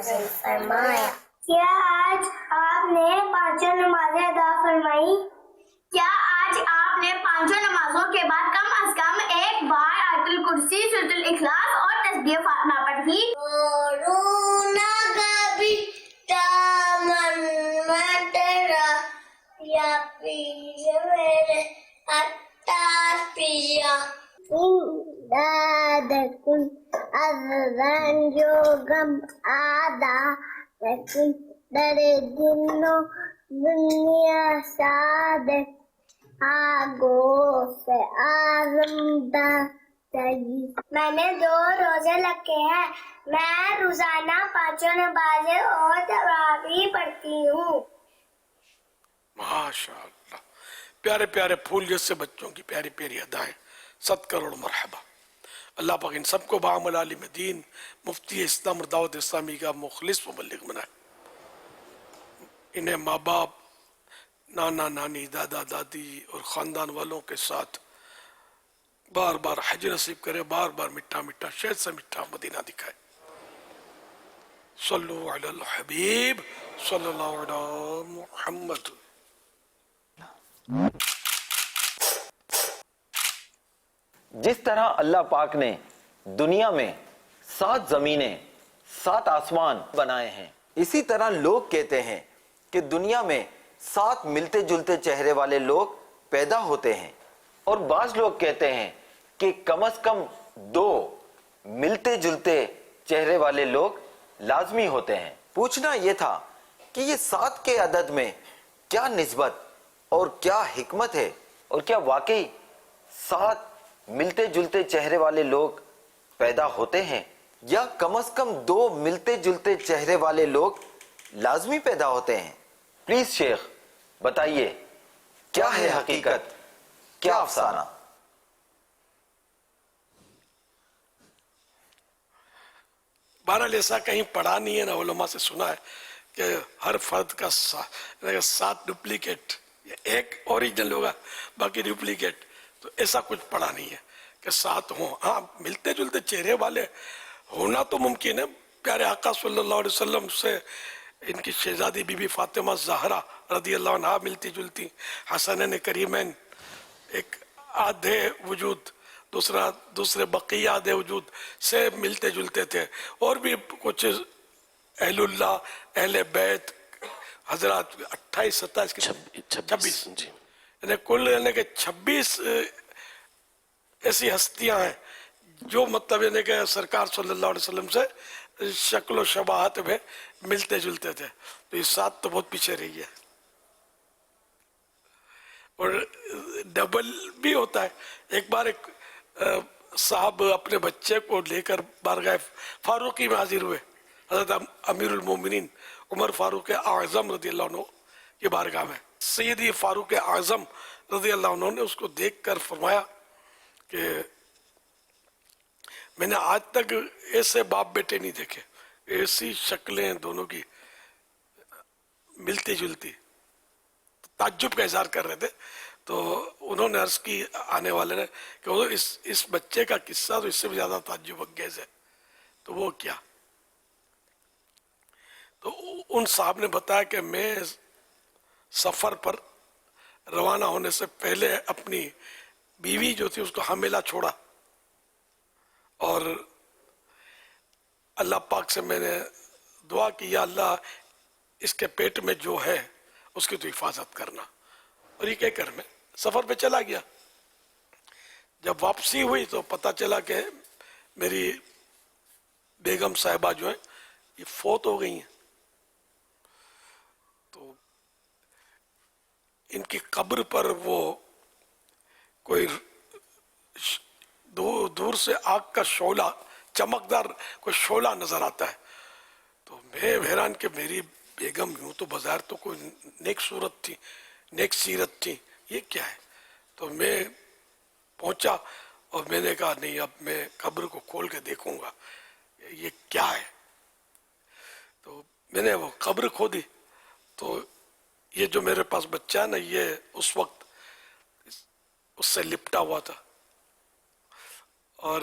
نازل فرمایا. کیا آج آپ نے پانچوں نمازیں ادا فرمائی؟ کیا آج آپ نے پانچوں نمازوں کے بعد کم از کم ایک بار آیت الکرسی، سورۃ الاخلاص اور تسبیح فاطمہ پڑھی؟ رونا کبھی دامن مٹرا یا پیش میرے اتار پیا دادکن ازران جو غم آدھا لیکن در دنو دنیا ساد آگو سے آزمدہ چاہیے. میں نے 2 روزے رکھے ہیں. میں روزانہ 5 نمازیں اور تراویح پڑھتی ہوں. ماشاء اللہ، پیارے پیارے پھول جیسے بچوں کی پیاری پیاری ادائیں. 7 کروڑ مرحبا. اللہ پاک ان سب کو بعمل عالم دین، مفتی اسلام اور دعوت اسلامی کا مخلص مبلغ بنائے. انہیں ماں باپ، نانا نانی، دادا دادی اور خاندان والوں کے ساتھ بار بار حج نصیب کرے، بار بار میٹھا میٹھا شہد سے میٹھا مدینہ دکھائے. صلو علی الحبیب صلی اللہ علیہ محمد. جس طرح اللہ پاک نے دنیا میں 7 زمینیں 7 آسمان بنائے ہیں، اسی طرح لوگ کہتے ہیں کہ دنیا میں 7 ملتے جلتے چہرے والے لوگ پیدا ہوتے ہیں، اور بعض لوگ کہتے ہیں کہ کم از کم 2 ملتے جلتے چہرے والے لوگ لازمی ہوتے ہیں. پوچھنا یہ تھا کہ یہ 7 کے عدد میں کیا نسبت اور کیا حکمت ہے، اور کیا واقعی 7 ملتے جلتے چہرے والے لوگ پیدا ہوتے ہیں، یا کم از کم 2 ملتے جلتے چہرے والے لوگ لازمی پیدا ہوتے ہیں؟ پلیز شیخ بتائیے، کیا ہے حقیقت، کیا افسانہ؟ بہرحال ایسا کہیں پڑھا نہیں ہے، نہ علماء سے سنا ہے کہ ہر فرد کا 7 ڈپلیکیٹ، ایک اوریجنل ہوگا باقی ڈپلیکیٹ. تو ایسا کچھ پڑھا نہیں ہے کہ 7 ہوں. ہاں ملتے جلتے چہرے والے ہونا تو ممکن ہے. پیارے آقا صلی اللہ علیہ وسلم سے ان کی شہزادی بی بی فاطمہ زہرا رضی اللہ عنہا ملتی جلتی، حسنین کریمین ایک آدھے وجود، دوسرے بقیہ آدھے وجود سے ملتے جلتے تھے. اور بھی کچھ اہل اللہ، اہل بیت حضرات 28 27 26 یعنی کل یعنی کہ 26 ایسی ہستیاں ہیں جو مطلب یعنی کہ سرکار صلی اللہ علیہ وسلم سے شکل و شباہت میں ملتے جلتے تھے. تو یہ 7 تو بہت پیچھے رہی ہے. اور ڈبل بھی ہوتا ہے. ایک بار ایک صاحب اپنے بچے کو لے کر بارگاہ فاروقی میں حاضر ہوئے. حضرت امیر المومنین عمر فاروق اعظم رضی اللہ عنہ کی بارگاہ میں. سیدی فاروق اعظم رضی اللہ عنہ نے اس کو دیکھ کر فرمایا کہ میں نے آج تک ایسے باپ بیٹے نہیں دیکھے، ایسی شکلیں دونوں کی ملتی جلتی. تعجب کا اظہار کر رہے تھے. تو انہوں نے عرض کی آنے والے نے کہ وہ اس بچے کا قصہ تو اس سے بھی زیادہ تعجب انگیز ہے. تو وہ کیا؟ تو ان صاحب نے بتایا کہ میں سفر پر روانہ ہونے سے پہلے اپنی بیوی جو تھی اس کو حاملہ چھوڑا، اور اللہ پاک سے میں نے دعا کی یا اللہ اس کے پیٹ میں جو ہے اس کی تو حفاظت کرنا. اور یہ کہہ کر میں سفر پہ چلا گیا. جب واپسی ہوئی تو پتہ چلا کہ میری بیگم صاحبہ جو ہیں یہ فوت ہو گئی ہیں. تو ان کی قبر پر وہ کوئی دور سے آگ کا شعلہ، چمکدار کوئی شعلہ نظر آتا ہے. تو میں حیران کہ میری بیگم یوں تو بظاہر تو کوئی نیک صورت تھی، نیک سیرت تھی، یہ کیا ہے؟ تو میں پہنچا اور میں نے کہا نہیں اب میں قبر کو کھول کے دیکھوں گا یہ کیا ہے. تو میں نے وہ قبر کھودی تو یہ جو میرے پاس بچہ ہے نا یہ اس وقت اس سے لپٹا ہوا تھا. اور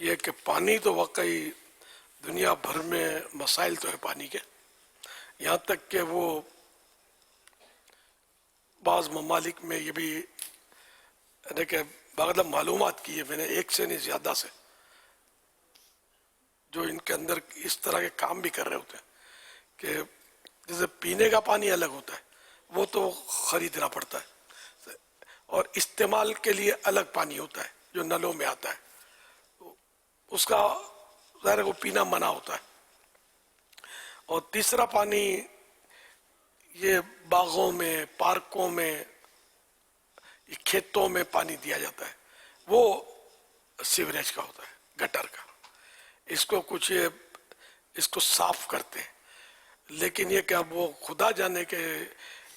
یہ کہ پانی تو واقعی دنیا بھر میں مسائل تو ہے پانی کے، یہاں تک کہ وہ بعض ممالک میں یہ بھی کہ باقاعدہ معلومات کی ہے میں نے، ایک سے نہیں زیادہ سے، جو ان کے اندر اس طرح کے کام بھی کر رہے ہوتے ہیں کہ جیسے پینے کا پانی الگ ہوتا ہے، وہ تو خریدنا پڑتا ہے، اور استعمال کے لیے الگ پانی ہوتا ہے جو نلوں میں آتا ہے، اس کا ظاہر کو پینا منع ہوتا ہے. اور تیسرا پانی یہ باغوں میں، پارکوں میں، کھیتوں میں پانی دیا جاتا ہے، وہ سیوریج کا ہوتا ہے، گٹر کا. اس کو کچھ اس کو صاف کرتے ہیں، لیکن یہ کہ اب وہ خدا جانے کہ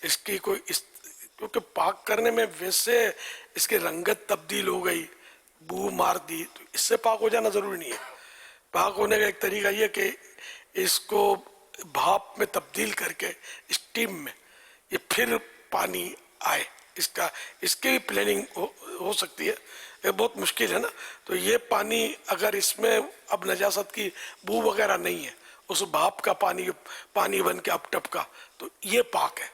اس کی کوئی کیونکہ پاک کرنے میں ویسے اس کی رنگت تبدیل ہو گئی، بو مار دی، تو اس سے پاک ہو جانا ضروری نہیں ہے. پاک ہونے کا ایک طریقہ یہ کہ اس کو بھاپ میں تبدیل کر کے اسٹیم میں یہ پھر پانی آئے، اس کی بھی پلاننگ ہو سکتی ہے، یہ بہت مشکل ہے نا. تو یہ پانی اگر اس میں اب نجاست کی بو وغیرہ نہیں ہے، اس بھاپ کا پانی بن کے اب ٹپکا، تو یہ پاک ہے.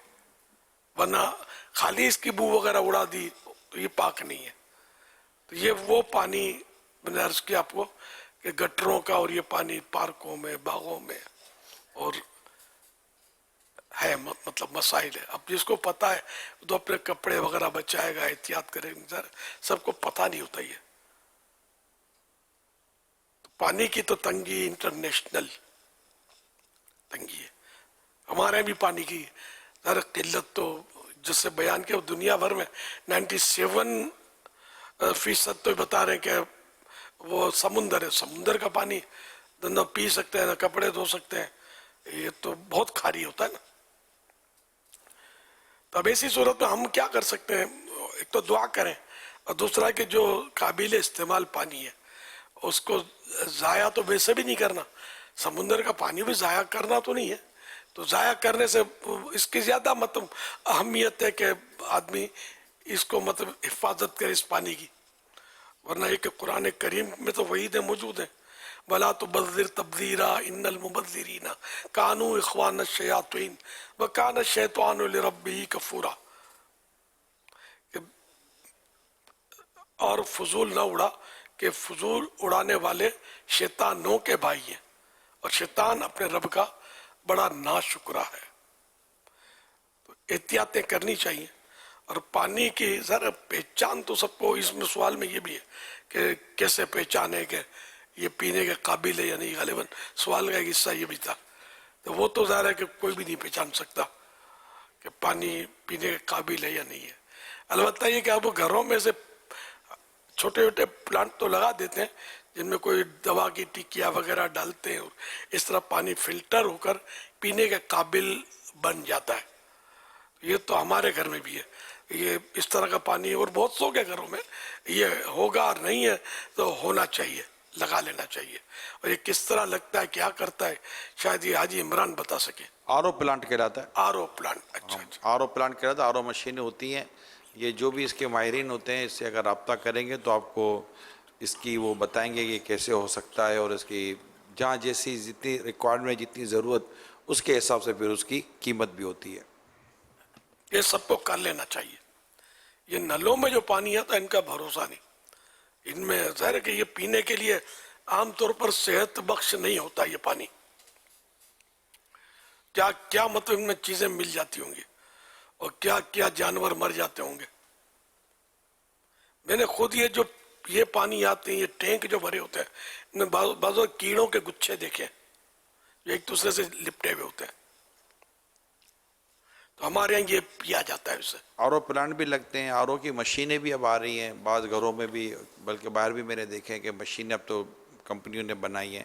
ورنہ خالی اس کی بو وغیرہ اڑا دی تو یہ پاک نہیں ہے. تو یہ وہ پانی میں نے عرض کیا آپ کو کہ گٹروں کا، اور یہ پانی پارکوں میں، باغوں میں، اور ہے مطلب مسائل ہے. اب جس کو پتہ ہے تو اپنے کپڑے وغیرہ بچائے گا، احتیاط کرے گا، سب کو پتہ نہیں ہوتا. یہ تو پانی کی تو تنگی انٹرنیشنل تنگی ہے. ہمارے بھی پانی کی قلت تو جس سے بیان کیا دنیا بھر میں 97% تو بتا رہے ہیں کہ وہ سمندر ہے، سمندر کا پانی نہ پی سکتے ہیں، نہ کپڑے دھو سکتے ہیں، یہ تو بہت کھاری ہوتا ہے نا. تو اب ایسی صورت میں ہم کیا کر سکتے ہیں؟ ایک تو دعا کریں، اور دوسرا کہ جو قابل استعمال پانی ہے اس کو ضائع تو ویسے بھی نہیں کرنا. سمندر کا پانی بھی ضائع کرنا تو نہیں ہے، تو ضائع کرنے سے اس کی زیادہ مطلب اہمیت ہے کہ آدمی اس کو مطلب حفاظت کرے اس پانی کی. ورنہ یہ کہ قرآن کریم میں تو وعیدیں موجود ہیں، وَلَا تُبَذِّرْ تَبْذِيرًا إِنَّ الْمُبَذِّرِينَ كَانُوا إِخْوَانَ الشَّيَاطِينِ وَكَانَ الشَّيْطَانُ لِرَبِّهِ كَفُورًا. اور فضول نہ اڑا کہ فضول اڑانے والے شیطانوں کے بھائی ہیں، اور شیطان اپنے رب کا بڑا ناشکرا ہے. تو احتیاطیں کرنی چاہیے. اور پانی کی ذرا پہچان تو سب کو، اس میں سوال میں یہ بھی ہے کہ کیسے پہچانے کہ یہ پینے کے قابل ہے یا نہیں. غالباً سوال کا ایک حصہ یہ بھی تھا. تو وہ تو ظاہر ہے کہ کوئی بھی نہیں پہچان سکتا کہ پانی پینے کے قابل ہے یا نہیں ہے. البتہ یہ کہ اب گھروں میں سے چھوٹے چھوٹے پلانٹ تو لگا دیتے ہیں جن میں کوئی دوا کی ٹکیاں وغیرہ ڈالتے ہیں، اور اس طرح پانی فلٹر ہو کر پینے کے قابل بن جاتا ہے. یہ تو ہمارے گھر میں بھی ہے، یہ اس طرح کا پانی، اور بہت سو کے گھروں میں یہ ہوگا، اور نہیں ہے تو ہونا چاہیے، لگا لینا چاہیے. اور یہ کس طرح لگتا ہے، کیا کرتا ہے، شاید یہ حاجی عمران بتا سکے. RO پلانٹ کہلاتا ہے. RO پلانٹ، اچھا. RO پلانٹ کہلاتا ہے. RO مشینیں ہوتی ہیں، یہ جو بھی اس کے ماہرین ہوتے ہیں، اس سے اگر رابطہ کریں گے تو آپ کو اس کی وہ بتائیں گے کہ کیسے ہو سکتا ہے، اور اس کی جہاں جیسی جتنی ریکوائرمنٹ، جتنی ضرورت، اس کے حساب سے پھر اس کی قیمت بھی ہوتی ہے. یہ سب کو کر لینا چاہیے. یہ نلوں میں جو پانی آتا ہے ان کا بھروسہ نہیں. ان میں ظاہر ہے کہ یہ پینے کے لیے عام طور پر صحت بخش نہیں ہوتا یہ پانی. کیا مطلب ان میں چیزیں مل جاتی ہوں گی، اور کیا جانور مر جاتے ہوں گے. میں نے خود یہ پانی آتے ہیں، یہ ٹینک جو بھرے ہوتے ہیں، ان میں بعض کیڑوں کے گچھے دیکھے جو ایک دوسرے سے لپٹے ہوئے ہوتے ہیں. تو ہمارے یہاں یہ پیا جاتا ہے. اسے RO پلانٹ بھی لگتے ہیں. RO کی مشینیں بھی اب آ رہی ہیں بعض گھروں میں بھی، بلکہ باہر بھی میں نے دیکھے ہیں کہ مشینیں اب تو کمپنیوں نے بنائی ہیں،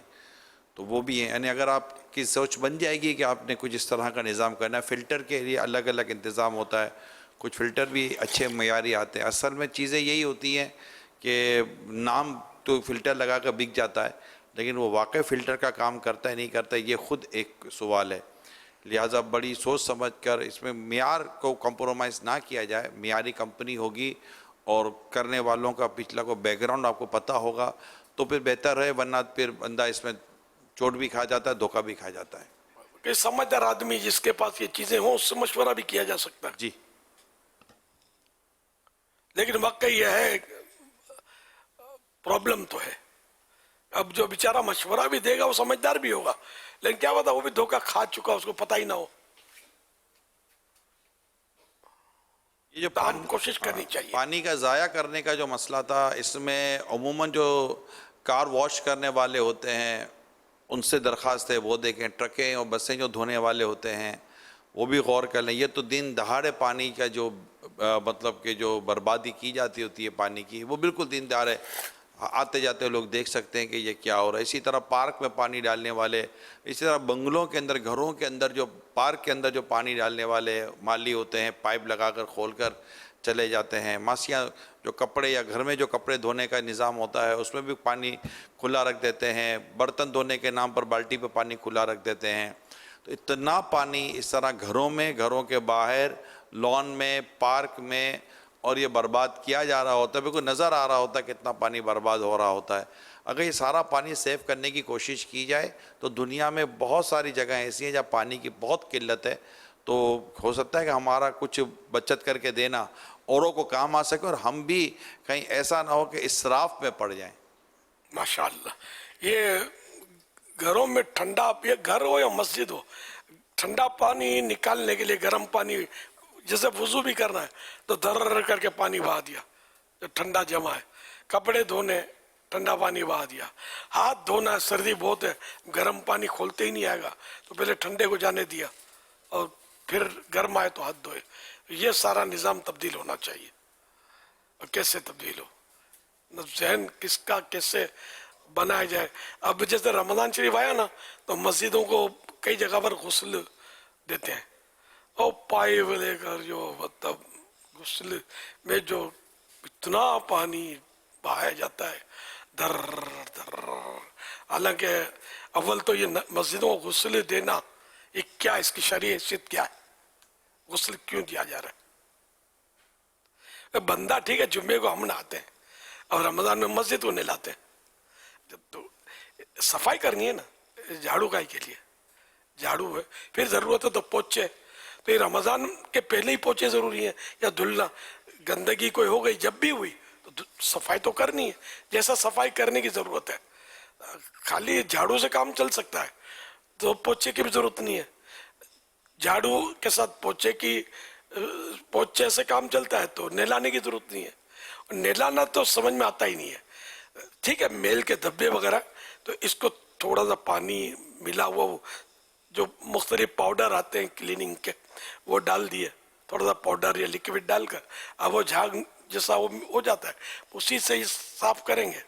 تو وہ بھی ہیں. یعنی اگر آپ کی سوچ بن جائے گی کہ آپ نے کچھ اس طرح کا نظام کرنا ہے، فلٹر کے لیے الگ الگ انتظام ہوتا ہے، کچھ فلٹر بھی اچھے معیاری آتے ہیں. اصل میں چیزیں یہی ہوتی ہیں کہ نام تو فلٹر لگا کر بک جاتا ہے، لیکن وہ واقع فلٹر کا کام کرتا ہے نہیں کرتا، یہ خود ایک سوال ہے. لہٰذا بڑی سوچ سمجھ کر اس میں معیار کو کمپرومائز نہ کیا جائے. معیاری کمپنی ہوگی اور کرنے والوں کا پچھلا کو بیک گراؤنڈ آپ کو پتہ ہوگا، تو پھر بہتر ہے، ورنہ پھر بندہ اس میں چوٹ بھی کھا جاتا ہے، دھوکہ بھی کھا جاتا ہے. کہ سمجھدار آدمی جس کے پاس یہ چیزیں ہوں اس سے مشورہ بھی کیا جا سکتا ہے. جی. لیکن واقعی یہ ہے پرابلم تو ہے. اب جو بیچارہ مشورہ بھی دے گا وہ سمجھدار بھی ہوگا، لیکن کیا پتا وہ بھی دھوکہ کھا چکا، اس کو پتہ ہی نہ ہو. یہ جو کوشش کرنی چاہیے. پانی کا ضائع کرنے کا جو مسئلہ تھا، اس میں عموماً جو کار واش کرنے والے ہوتے ہیں ان سے درخواست ہے وہ دیکھیں، ٹرکیں اور بسیں جو دھونے والے ہوتے ہیں وہ بھی غور کر لیں. یہ تو دن دہاڑے پانی کا جو مطلب کہ جو بربادی کی جاتی ہوتی ہے پانی کی، وہ بالکل دن دہاڑے آتے جاتے لوگ دیکھ سکتے ہیں کہ یہ کیا ہو رہا ہے. اسی طرح پارک میں پانی ڈالنے والے، اسی طرح بنگلوں کے اندر، گھروں کے اندر جو پارک کے اندر جو پانی ڈالنے والے مالی ہوتے ہیں، پائپ لگا کر کھول کر چلے جاتے ہیں. ماسیاں جو کپڑے یا گھر میں جو کپڑے دھونے کا نظام ہوتا ہے اس میں بھی پانی کھلا رکھ دیتے ہیں. برتن دھونے کے نام پر بالٹی پہ پانی کھلا رکھ دیتے ہیں. تو اتنا پانی اس طرح گھروں میں، گھروں کے باہر، لان میں، پارک میں، اور یہ برباد کیا جا رہا ہوتا ہے. بالکل نظر آ رہا ہوتا ہے کتنا پانی برباد ہو رہا ہوتا ہے. اگر یہ سارا پانی سیو کرنے کی کوشش کی جائے تو دنیا میں بہت ساری جگہیں ایسی ہیں جہاں پانی کی بہت قلت ہے. تو ہو سکتا ہے کہ ہمارا کچھ بچت کر کے دینا اوروں کو کام آ سکے، اور ہم بھی کہیں ایسا نہ ہو کہ اسراف میں پڑ جائیں. ماشاءاللہ. یہ گھروں میں ٹھنڈا، یہ گھر ہو یا مسجد ہو، ٹھنڈا پانی نکالنے کے لیے گرم پانی، جیسے وضو بھی کرنا ہے تو در کر کے پانی بہا دیا جو ٹھنڈا جمع ہے. کپڑے دھونے ٹھنڈا پانی بہا دیا. ہاتھ دھونا ہے، سردی بہت ہے، گرم پانی کھولتے ہی نہیں آئے گا تو پہلے ٹھنڈے کو جانے دیا اور پھر گرم آئے تو ہاتھ دھوئے. یہ سارا نظام تبدیل ہونا چاہیے. اور کیسے تبدیل ہو، ذہن کس کا کیسے بنایا جائے. اب جیسے رمضان شریف آیا نا تو مسجدوں کو کئی جگہ پر غسل دیتے ہیں، اور پائپ لے کر جو مطلب غسل میں جو اتنا پانی بہایا جاتا ہے در در. حالانکہ اول تو یہ مسجدوں کو غسل دینا، یہ کیا، اس کی شرعی حیثیت کیا ہے؟ غسل کیوں دیا جا رہا ہے؟ بندہ ٹھیک ہے، جمعے کو ہم نہاتے ہیں اور رمضان میں مسجد کو نہلاتے ہیں. تو صفائی کرنی ہے نا، جھاڑو کائی کے لیے جھاڑو ہے. پھر ضرورت ہے تو پوچھے، تو یہ رمضان کے پہلے ہی پوچھے ضروری ہیں یا دھلنا؟ گندگی کوئی ہو گئی جب بھی ہوئی تو صفائی تو کرنی ہے. جیسا صفائی کرنے کی ضرورت ہے، خالی جھاڑو سے کام چل سکتا ہے تو پوچھے کی بھی ضرورت نہیں ہے. جھاڑو کے ساتھ پوچھے سے کام چلتا ہے تو نہلانے کی ضرورت نہیں ہے. نہلانا تو سمجھ میں آتا ہی نہیں ہے. ٹھیک ہے، میل کے دھبے وغیرہ تو اس کو تھوڑا سا پانی ملا ہوا، جو مختلف پاؤڈر آتے ہیں کلیننگ کے، وہ ڈال دیے، تھوڑا سا پاؤڈر یا لیکوڈ ڈال کر، اب وہ جھاگ جیسا وہ ہو جاتا ہے، اسی سے ہی صاف کریں گے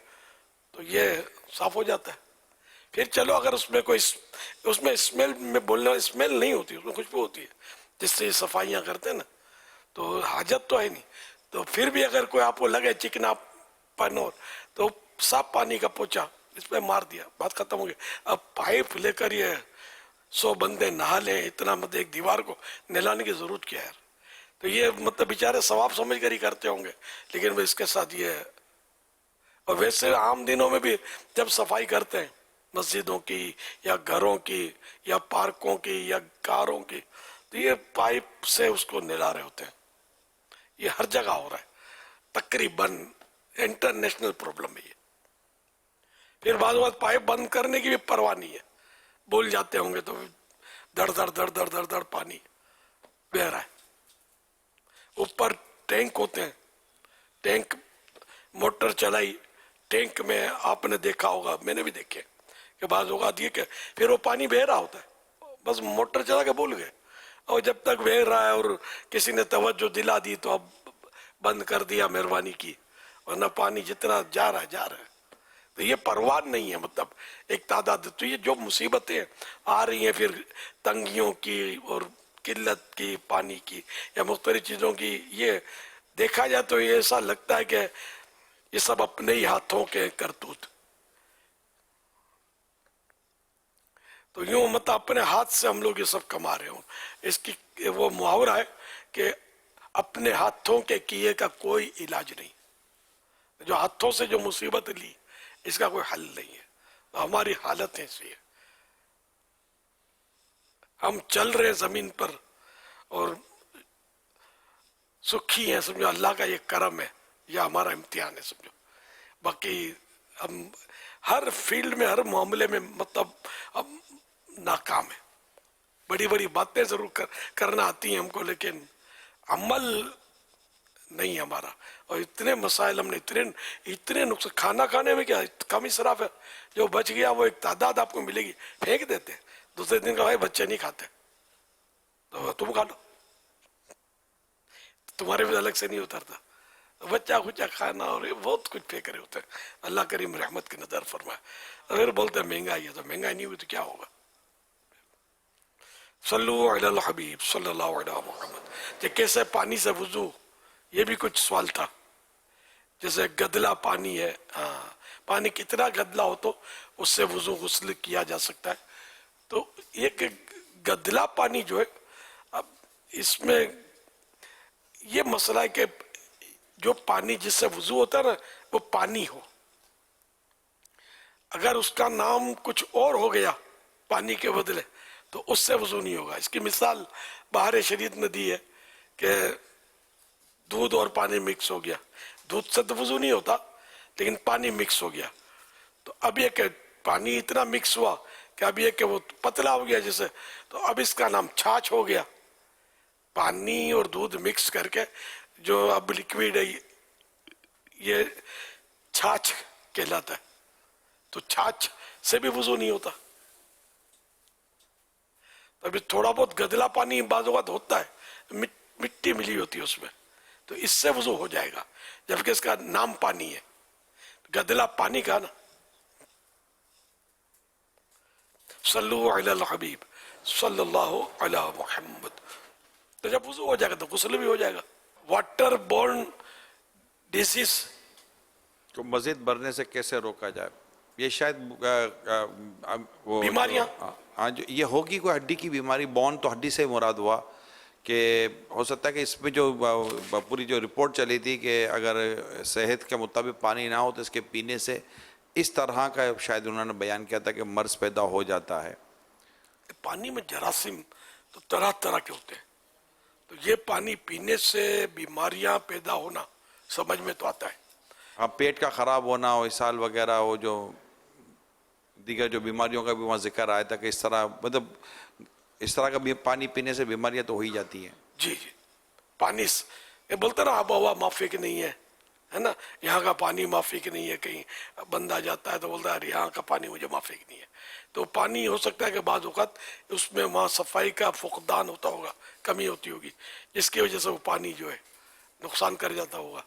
تو یہ صاف ہو جاتا ہے. پھر چلو اگر اس میں کوئی اس میں اسمیل میں بولنا، اسمیل نہیں ہوتی، اس میں خوشبو ہوتی ہے جس سے یہ صفائیاں کرتے ہیں نا، تو حاجت تو ہے نہیں. تو پھر بھی اگر کوئی آپ کو لگے چکنا پن اور، تو صاف پانی کا پوچھا اس پہ مار دیا، بات ختم ہو گئی. اب پائپ لے کر یہ 100 بندے نہا لیں، اتنا مطلب ایک دیوار کو نہلانے کی ضرورت کیا ہے؟ تو یہ مطلب بیچارے ثواب سمجھ کر ہی کرتے ہوں گے، لیکن وہ اس کے ساتھ یہ ہے. اور ویسے عام دنوں میں بھی جب صفائی کرتے ہیں مسجدوں کی یا گھروں کی یا پارکوں کی یا کاروں کی، تو یہ پائپ سے اس کو نہلا رہے ہوتے ہیں. یہ ہر جگہ ہو رہا ہے تقریباً، انٹرنیشنل پرابلم ہے یہ. پھر بعض وقت پائپ بند کرنے کی بھی پرواہ نہیں ہے، بھول جاتے ہوں گے تو دڑ دڑ دڑ دڑ دڑ دڑ پانی بہ رہا ہے. اوپر ٹینک ہوتے ہیں، ٹینک موٹر چلائی، ٹینک میں آپ نے دیکھا ہوگا، میں نے بھی دیکھے کہ بعض اوقات یہ کہ پھر وہ پانی بہ رہا ہوتا ہے، بس موٹر چلا کے بھول گئے، اور جب تک بہ رہا ہے اور کسی نے توجہ دلا دی تو اب بند کر دیا، مہربانی کی، ورنہ پانی جتنا جا رہا ہے جا رہا ہے. تو یہ پرواہ نہیں ہے، مطلب ایک تعداد. تو یہ جو مصیبتیں آ رہی ہیں پھر تنگیوں کی اور قلت کی، پانی کی یا مختلف چیزوں کی، یہ دیکھا جائے تو یہ ایسا لگتا ہے کہ یہ سب اپنے ہی ہاتھوں کے کرتوت. تو یوں مطلب اپنے ہاتھ سے ہم لوگ یہ سب کما رہے ہوں. اس کی وہ محاورہ ہے کہ اپنے ہاتھوں کے کیے کا کوئی علاج نہیں. جو ہاتھوں سے جو مصیبت لی، اس کا کوئی حل نہیں ہے. ہماری حالت ایسی ہے, ہم چل رہے ہیں زمین پر اور سکھی ہیں, سمجھو اللہ کا یہ کرم ہے, یہ ہمارا امتحان ہے سمجھو. باقی ہم ہر فیلڈ میں, ہر معاملے میں مطلب ہم ناکام ہیں. بڑی بڑی باتیں ضرور کرنا آتی ہیں ہم کو, لیکن عمل نہیں ہمارا. اور اتنے مسائل ہم نے, اتنے نقصان. کھانا کھانے میں کیا کم اسراف ہے, جو بچ گیا وہ ایک تعداد آپ کو ملے گی, پھینک دیتے. دوسرے دن کا بھائی بچے نہیں کھاتے تو تم کھا لو, تمہارے بھی الگ سے نہیں اترتا. بچہ کچھ کھانا اور بہت کچھ پھینک رہے ہوتے ہیں. اللہ کریم رحمت کی نظر فرمائے. اگر بولتے ہیں مہنگائی ہے تو مہنگائی نہیں ہوئی تو کیا ہوگا. صلو علی الحبیب صلی اللہ علیہ محمد. کہ کیسے پانی سے وضو, یہ بھی کچھ سوال تھا. جیسے گدلا پانی ہے, پانی کتنا گدلا ہو تو اس سے وضو غسل کیا جا سکتا ہے. تو یہ کہ گدلا پانی جو ہے, اب اس میں یہ مسئلہ ہے کہ جو پانی جس سے وضو ہوتا ہے نا وہ پانی ہو, اگر اس کا نام کچھ اور ہو گیا پانی کے بدلے تو اس سے وضو نہیں ہوگا. اس کی مثال بہار شریعت نے دی ہے کہ دودھ اور پانی مکس ہو گیا. دودھ سے تو وضو نہیں ہوتا لیکن پانی مکس ہو گیا. تو اب یہ کہ پانی اتنا مکس ہوا کہ اب یہ کہ وہ پتلا ہو گیا جیسے, تو اب اس کا نام چھاچھ ہو گیا. پانی اور دودھ مکس کر کے جو اب لیکویڈ ہے یہ چھاچھ کہلاتا ہے. تو چھاچھ سے بھی وضو نہیں ہوتا. ابھی تھوڑا بہت گدلا پانی بعض اوقات ہوتا ہے, مٹی ملی ہوتی ہے اس میں, تو اس سے وضو ہو جائے گا, جبکہ اس کا نام پانی ہے. گدلا پانی کا نا. صلو علی الحبیب صلی اللہ علی محمد. تو جب وضو ہو جائے گا تو غسل بھی ہو جائے گا. واٹر بورن ڈیزیز کو مزید بڑھنے سے کیسے روکا جائے؟ یہ شاید وہ بیماریاں, ہاں جو یہ ہوگی کوئی ہڈی کی بیماری. بون تو ہڈی سے مراد ہوا کہ ہو سکتا ہے کہ اس میں جو پوری جو رپورٹ چلی تھی کہ اگر صحت کے مطابق پانی نہ ہو تو اس کے پینے سے اس طرح کا شاید انہوں نے بیان کیا تھا کہ مرض پیدا ہو جاتا ہے. پانی میں جراثیم تو طرح طرح کے ہوتے ہیں, تو یہ پانی پینے سے بیماریاں پیدا ہونا سمجھ میں تو آتا ہے. ہاں, پیٹ کا خراب ہونا ہو, اسہال وغیرہ ہو, جو دیگر جو بیماریوں کا بھی وہاں ذکر آیا تھا کہ اس طرح مطلب اس طرح کا پانی پینے سے بیماریاں تو ہو ہی جاتی ہیں. جی جی, پانی یہ بولتا نا آب و ہوا مافک نہیں ہے نا, یہاں کا پانی مافک نہیں ہے. کہیں بندہ جاتا ہے تو بولتا ہے یہاں کا پانی مجھے مافک نہیں ہے. تو پانی ہو سکتا ہے کہ بعض اوقات اس میں وہاں صفائی کا فقدان ہوتا ہوگا, کمی ہوتی ہوگی, جس کی وجہ سے وہ پانی جو ہے نقصان کر جاتا ہوگا.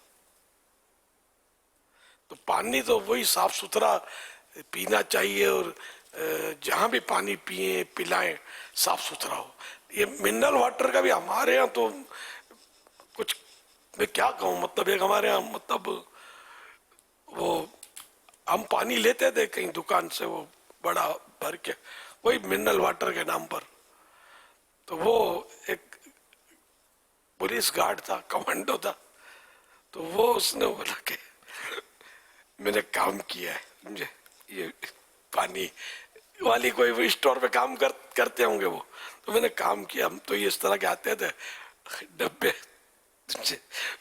تو پانی تو وہی صاف ستھرا پینا چاہیے, اور جہاں بھی پانی پیئیں پلائیں صاف ستھرا ہو. یہ منرل واٹر کا بھی ہمارے ہاں تو کچھ میں کیا کہوں, مطلب ایک ہمارے ہاں مطلب وہ ہم پانی لیتے تھے کہیں دکان سے وہ بڑا بھر کے, وہی منرل واٹر کے نام پر. تو وہ ایک پولیس گارڈ تھا, کمانڈو تھا, تو وہ اس نے بولا کہ میں نے کام کیا ہے, مجھے یہ پانی والی کوئی اسٹور پہ کام کرتے ہوں گے وہ, تو میں نے کام کیا. ہم تو یہ اس طرح کے آتے تھے ڈبے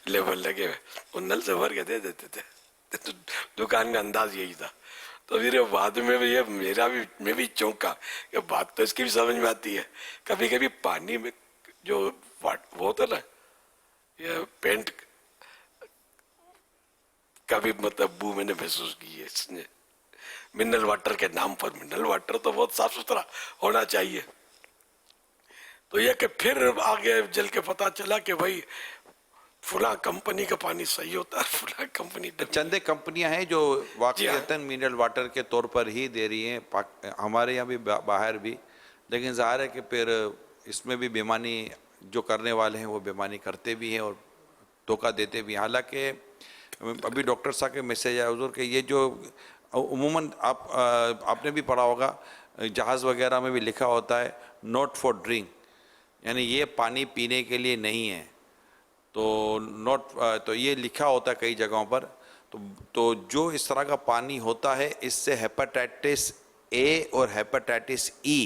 لیبل لگے ہوئے, وہ نل سے بھر کے دے دیتے تھے. تو دکان کا انداز یہی تھا. تو پھر بعد میں یہ میں بھی چونکا کہ بات تو اس کی بھی سمجھ میں آتی ہے. کبھی کبھی پانی میں جو وہ ہوتا نا یہ پینٹ کا بھی مطلب بو میں نے محسوس کی ہے. اس نے منرل واٹر کے نام پر, منرل واٹر تو بہت صاف ستھرا ہونا چاہیے. تو یہ کہ پھر آگے جل کے پتا چلا کہ بھائی فلاں کمپنی کا پانی صحیح ہوتا ہے, فلاں کمپنی. چند کمپنیاں ہیں جو واقعتاً منرل واٹر کے طور پر ہی دے رہی ہیں, ہمارے یہاں بھی باہر بھی, لیکن ظاہر ہے کہ پھر اس میں بھی بےمانی جو کرنے والے ہیں وہ بےمانی کرتے بھی ہیں اور دھوکہ دیتے بھی ہیں. حالانکہ ابھی ڈاکٹر صاحب کے میسیج آیا حضور کہ یہ جو عموماً آپ نے بھی پڑھا ہوگا جہاز وغیرہ میں بھی لکھا ہوتا ہے نوٹ فار ڈرنک, یعنی یہ پانی پینے کے لیے نہیں ہے. تو یہ لکھا ہوتا ہے کئی جگہوں پر. تو تو جو اس طرح کا پانی ہوتا ہے اس سے ہیپاٹائٹس اے اور ہیپاٹائٹس ای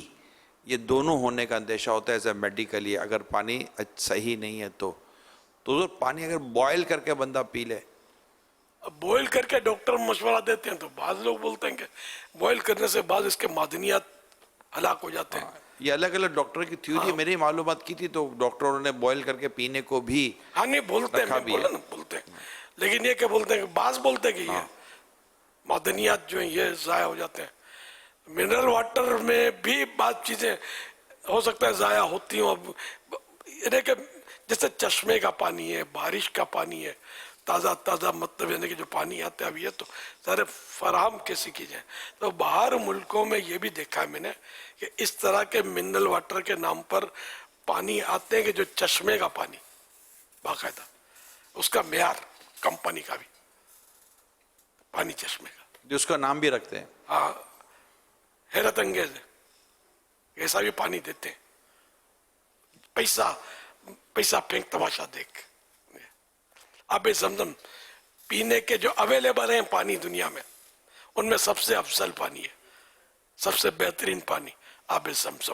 یہ دونوں ہونے کا اندیشہ ہوتا ہے ایز اے میڈیکلی، اگر پانی صحیح نہیں ہے تو پانی اگر بوائل کر کے بندہ پی لے. بوائل کر کے ڈاکٹر مشورہ دیتے ہیں تو بعض لوگ بولتے ہیں کہ بوائل کرنے سے بعض اس کے معدنیات ہلاک ہو جاتے ہیں. یہ الگ الگ ڈاکٹر کی تھیوری. میری معلومات کی تھی تو ڈاکٹروں نے بوائل کر کے پینے کو بھی ہاں نہیں بولتے ہیں بولتے ہیں، لیکن یہ کہ بولتے ہیں کہ بعض بولتے ہیں کہ یہ معدنیات جو ہیں یہ ضائع ہو جاتے ہیں. منرل واٹر میں بھی بعض چیزیں ہو سکتا ہے ضائع ہوتی ہوں. اب کہ جیسے چشمے کا پانی ہے، بارش کا پانی ہے، تازہ مطلب یعنی کہ جو پانی آتا ہے اب یہ تو سارے فراہم کیسے کی جائیں. تو باہر ملکوں میں یہ بھی دیکھا ہے میں نے کہ اس طرح کے منرل واٹر کے نام پر پانی آتے ہیں کہ جو چشمے کا پانی باقاعدہ اس کا معیار کمپنی کا بھی پانی چشمے کا جو اس کا نام بھی رکھتے ہیں. ہاں حیرت انگیز ہے، ایسا بھی پانی دیتے ہیں. پیسہ پھینک تماشا دیکھ. آب زمزم پینے کے جو اویلیبل ہیں پانی دنیا میں ان میں سب سے افضل پانی ہے، سب سے بہترین پانی آب زمزم.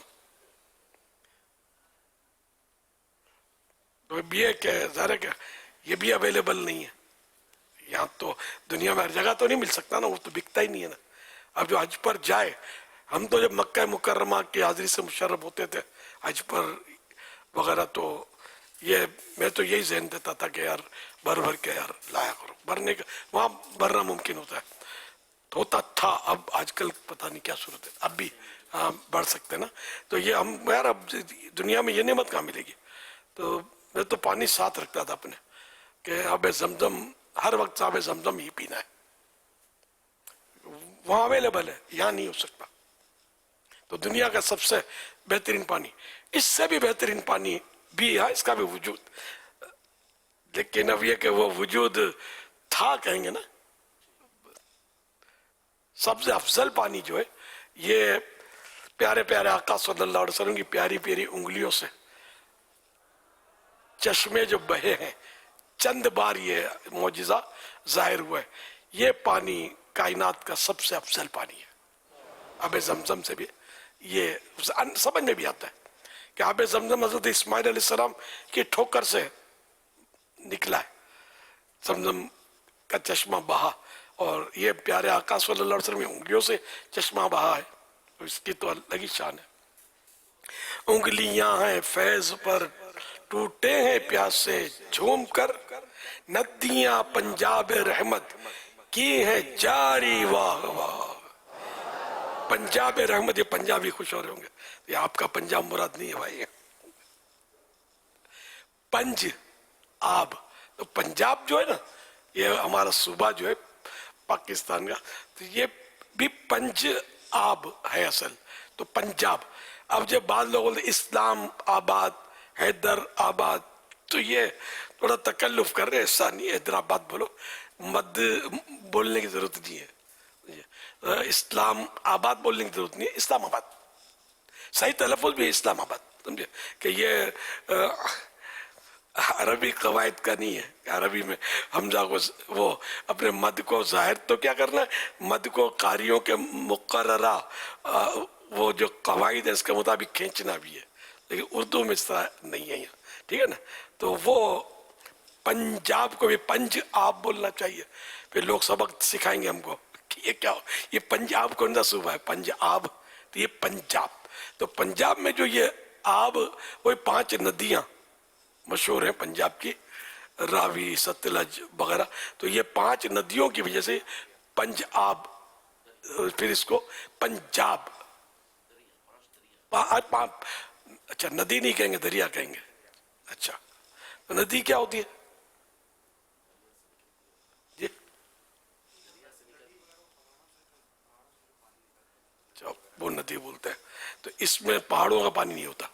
تو یہ کہ ظاہر ہے کہ یہ بھی اویلیبل نہیں ہے یہاں، تو دنیا میں ہر جگہ تو نہیں مل سکتا نا، وہ تو بکتا ہی نہیں ہے نا. اب جو حج پر جائے، ہم تو جب مکہ مکرمہ کی حاضری سے مشرف ہوتے تھے حج پر وغیرہ، تو یہ میں تو یہی ذہن دیتا تھا کہ یار بھر کے یار لایا کرو. بھرنے کا وہاں بھرنا ممکن ہوتا ہے، ہوتا تھا. اب آج کل پتہ نہیں کیا صورت ہے، اب بھی بڑھ سکتے نا. تو یہ ہم یار اب دنیا میں یہ نعمت کہاں ملے گی. تو میں تو پانی ساتھ رکھتا تھا اپنے کہ آب زمزم ہر وقت آب زمزم ہی پینا ہے. وہاں اویلیبل ہے، یہاں نہیں ہو سکتا. تو دنیا کا سب سے بہترین پانی، اس سے بھی بہترین پانی بھی ہے، اس کا بھی وجود. لیکن اب یہ کہ وہ وجود تھا کہیں گے نا. سب سے افضل پانی جو ہے یہ پیارے پیارے آقا صلی اللہ علیہ وسلم کی پیاری پیاری انگلیوں سے چشمے جو بہے ہیں، چند بار یہ معجزہ ظاہر ہوا ہے. یہ پانی کائنات کا سب سے افضل پانی ہے. آب زمزم سے بھی یہ سمجھ میں بھی آتا ہے کہ آب زمزم حضرت اسماعیل علیہ السلام کی ٹھوکر سے نکلا ہے. زمزم کا چشمہ بہا، اور یہ پیارے آقا صلی اللہ علیہ وسلم کی انگلیوں سے چشمہ بہا ہے، تو اس کی تو الگ ہی شان ہے. انگلیاں ہیں فیض پر ٹوٹے ہیں پیاس سے جھوم کر، ندیاں پنجاب رحمت کی ہیں جاری واہ واہ. پنجاب رحمت، یہ پنجابی خوش ہو رہے ہوں گے، یہ آپ کا پنجاب مراد نہیں ہے بھائی. پنج آب، تو پنجاب جو ہے نا یہ ہمارا صوبہ جو ہے پاکستان کا، تو یہ بھی پنج آب ہے اصل، تو پنجاب. اب جب بعض لوگوں نے اسلام آباد، حیدر آباد، تو یہ تھوڑا تکلف کر رہے، ایسا نہیں ہے. حیدر آباد بولو، مد بولنے کی ضرورت نہیں ہے. اسلام آباد بولنے کی ضرورت نہیں ہے، اسلام آباد. صحیح تلفظ بھی ہے اسلام آباد، سمجھے کہ یہ عربی قواعد کا نہیں ہے کہ عربی میں حمزہ کو وہ اپنے مد کو ظاہر تو کیا کرنا ہے، مد کو قاریوں کے مقررہ وہ جو قواعد ہے اس کے مطابق کھینچنا بھی ہے، لیکن اردو میں اس طرح نہیں ہے یہاں، ٹھیک ہے نا. تو وہ پنجاب کو بھی پنج آب بولنا چاہیے. پھر لوگ سبق سکھائیں گے ہم کو کہ یہ کیا ہو، یہ پنجاب کون سا صوبہ ہے، پنج آب، تو یہ پنجاب. تو پنجاب میں جو یہ آب، وہ 5 ندیاں مشہور ہیں پنجاب کی، راوی، ستلج وغیرہ. تو یہ 5 ندیوں کی وجہ سے پنج آب، پھر اس کو پنجاب. اچھا ندی نہیں کہیں گے، دریا کہیں گے. اچھا تو ندی کیا ہوتی ہے جی؟ اچھا وہ ندی بولتے ہیں. تو اس میں پہاڑوں کا پانی نہیں ہوتا.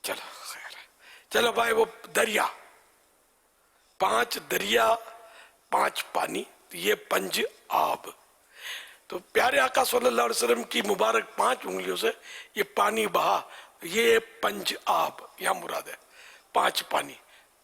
چلو خیر ہے. چلو بھائی وہ دریا، 5 دریا 5 پانی، یہ پنج آب. تو پیارے آقا صلی اللہ علیہ وسلم کی مبارک 5 انگلیوں سے یہ پانی بہا، یہ پنج آب یہاں مراد ہے. 5 پانی،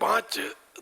5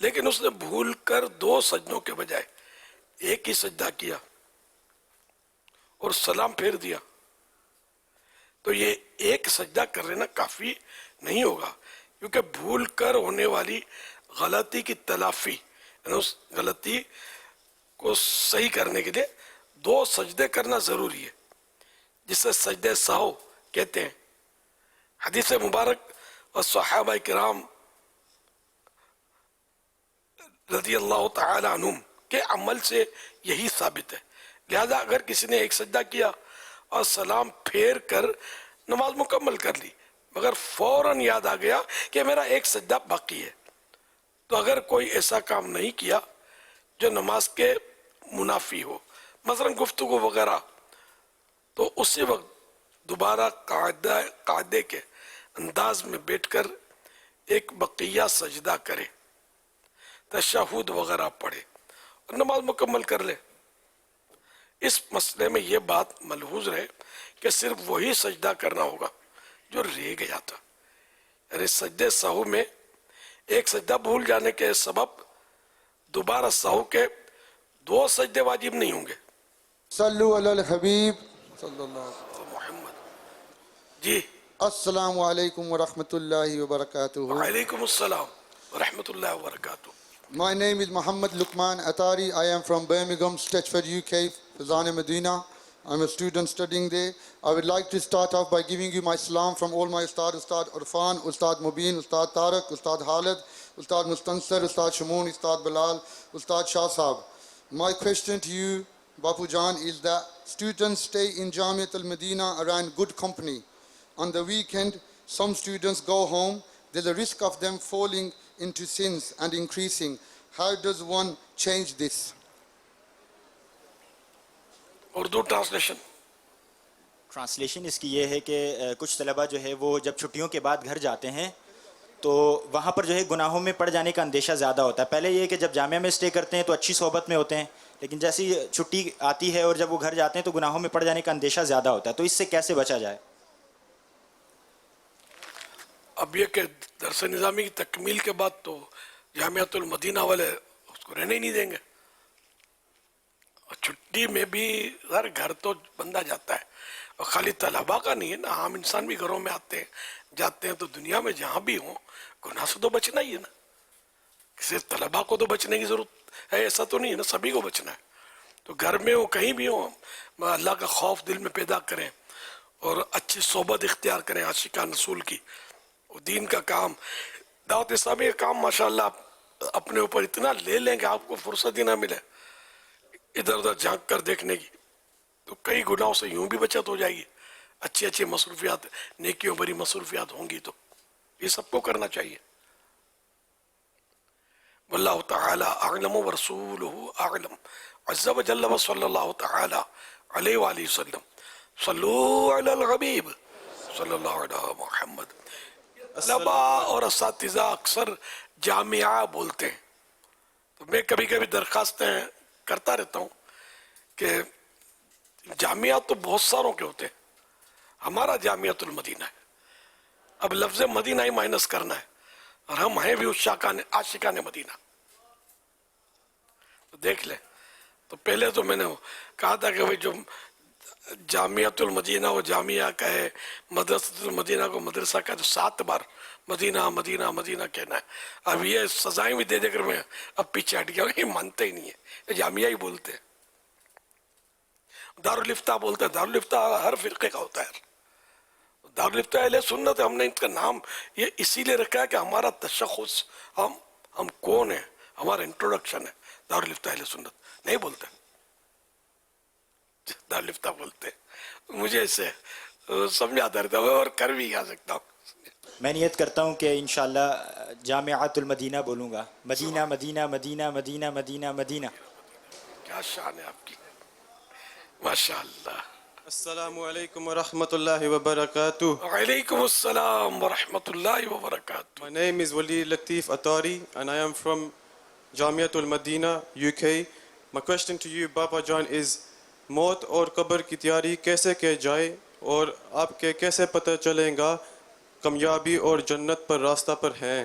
لیکن اس نے بھول کر 2 سجدوں کے بجائے ایک ہی سجدہ کیا اور سلام پھیر دیا، تو یہ ایک سجدہ کر لینا کافی نہیں ہوگا، کیونکہ بھول کر ہونے والی غلطی کی تلافی، یعنی اس غلطی کو صحیح کرنے کے لیے 2 سجدے کرنا ضروری ہے، جسے سجدے سہو کہتے ہیں۔ حدیث مبارک اور صحابہ کرام رضی اللہ تعالی عنہم کے عمل سے یہی ثابت ہے۔ لہذا اگر کسی نے ایک سجدہ کیا اور سلام پھیر کر نماز مکمل کر لی، مگر فوراً یاد آ گیا کہ میرا ایک سجدہ باقی ہے، تو اگر کوئی ایسا کام نہیں کیا جو نماز کے منافی ہو، مثلا گفتگو وغیرہ، تو اسی وقت دوبارہ قاعدے کے انداز میں بیٹھ کر ایک بقیہ سجدہ کرے، تشہد وغیرہ پڑھے اور نماز مکمل کر لے۔ اس مسئلے میں یہ بات ملحوظ رہے کہ صرف وہی سجدہ کرنا ہوگا جو رہ گیا تھا، یعنی سجدے سہو میں ایک سجدہ بھول جانے کے سبب دوبارہ سہو کے 2 سجدے واجب نہیں ہوں گے۔ صلو علی الحبیب صلی اللہ علیہ محمد۔ جی السلام علیکم ورحمۃ اللہ وبرکاتہ۔ وعلیکم السلام ورحمۃ اللہ وبرکاتہ۔ My name is Muhammad Luqman Atari. I am from Birmingham, Stretchford, UK, Fazan Medina. I'm a student studying there. I would like to start off by giving you my salam from all my Ustad, Ustad Urfan, Ustad Mubin, Ustad Tariq, Ustad Khalid, Ustad Mustansir, Ustad Shamoon, Ustad Bilal, Ustad Shah Sahab. My question to you, Bapu Jan, is that students stay in Jamiat al-Medina around good company. On the weekend, some students go home. There's a risk of them falling into sins and increasing. How does one change this? Urdu translation اس کی یہ ہے کہ کچھ طلبہ جو ہے وہ جب چھٹیوں کے بعد گھر جاتے ہیں تو وہاں پر جو ہے گناہوں میں پڑ جانے کا اندیشہ زیادہ ہوتا ہے۔ پہلے یہ ہے کہ جب جامعہ میں اسٹے کرتے ہیں تو اچھی صحبت میں ہوتے ہیں، لیکن جیسی چھٹی آتی ہے اور جب وہ گھر جاتے ہیں تو گناہوں میں پڑ جانے کا اندیشہ زیادہ ہوتا ہے، تو اس سے کیسے بچا جائے؟ اب یہ کہ درس نظامی کی تکمیل کے بعد تو جامعۃ المدینہ والے اس کو رہنے ہی نہیں دیں گے، اور چھٹی میں بھی گھر تو بندہ جاتا ہے، اور خالی طلباء کا نہیں ہے نا، عام انسان بھی گھروں میں آتے ہیں جاتے ہیں، تو دنیا میں جہاں بھی ہوں گناہ سے تو بچنا ہی ہے نا۔ صرف طلباء کو تو بچنے کی ضرورت ہے ایسا تو نہیں ہے نا، سبھی کو بچنا ہے۔ تو گھر میں ہو کہیں بھی ہو، اللہ کا خوف دل میں پیدا کریں اور اچھی صحبت اختیار کریں عاشقان رسول کی، دین کا کام، دعوت اسلامی کا کام ماشاءاللہ اپنے اوپر اتنا لے لیں کہ آپ کو فرصت ہی نہ ملے ادھر ادھر جھانک کر دیکھنے کی، تو کئی گناہوں سے یوں بھی بچت ہو جائے گی، اچھی اچھی مصروفیات، نیکیوں بری مصروفیات ہوں گی، تو یہ سب کو کرنا چاہیے۔ واللہ تعالی اعلم ورسولہ اعلم عز وجل وصلی اللہ تعالی علیہ وآلہ وسلم۔ صلو علی الحبیب صلی اللہ علیہ محمد۔ طلباء اور اساتذہ اکثر جامعہ بولتے ہیں، تو میں کبھی کبھی درخواستیں کرتا رہتا ہوں کہ جامعہ تو بہت ساروں کے ہوتے ہیں، ہمارا جامعۃ المدینہ ہے، اب لفظ مدینہ ہی مائنس کرنا ہے، اور ہم ہیں بھی عاشقان مدینہ، تو دیکھ لیں۔ تو پہلے تو میں نے کہا تھا کہ جو جامعۃ المدینہ وہ جامعہ کا ہے، مدرسۃ المدینہ کو مدرسہ کا، تو 7 بار مدینہ مدینہ مدینہ کہنا ہے۔ اب یہ سزائیں بھی دے دے کر میں اب پیچھے ہٹ گیا، یہ مانتے ہی نہیں ہے، یہ جامعہ ہی بولتے ہیں۔ دارالفتہ بولتے ہیں، دارالفتہ ہر فرقے کا ہوتا ہے، دارالفتہ اہل سنت ہے، ہم نے ان کا نام یہ اسی لیے رکھا ہے کہ ہمارا تشخص، ہم کون ہیں، ہمارا انٹروڈکشن ہے، دارالفتہ اہل سنت نہیں بولتے، دارالفتہ بولتے ہیں۔ مجھے اسے سمجھاتا رہتا ہوں اور کر بھی آ سکتا ہوں۔ میں نیت کرتا ہوں کہ انشاءاللہ جامعۃ المدینہ بولوں گا، مدینہ مدینہ مدینہ مدینہ مدینہ مدینہ۔ کیا شان ہے آپ کی، ماشاءاللہ۔ السلام علیکم ورحمۃ اللہ وبرکاتہ۔ وعلیکم السلام ورحمۃ اللہ وبرکاتہ۔ My name is Wali Latif Atari and I am from Jamiat al-Madina, UK. My question to you, Baba Jan, is موت اور قبر کی تیاری کیسے کی جائے اور آپ کے کیسے پتہ چلیں گا کامیابی اور جنت پر راستہ پر ہیں؟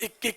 1-1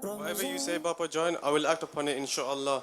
Whatever you say, Bapa John, I will act upon it, inshallah.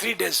3 days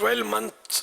12 months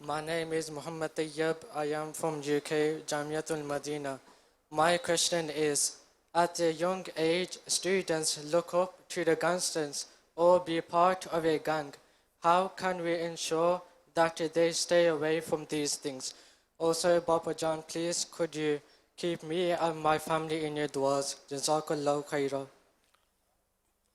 My name is Muhammad Tayyab. I am from UK, Jamiatul Madina. My question is, at a young age, students look up to the gangsters or be part of a gang. How can we ensure that they stay away from these things? Also, Baba John, please could you keep me and my family in your du'as. Jazakallahu khaira.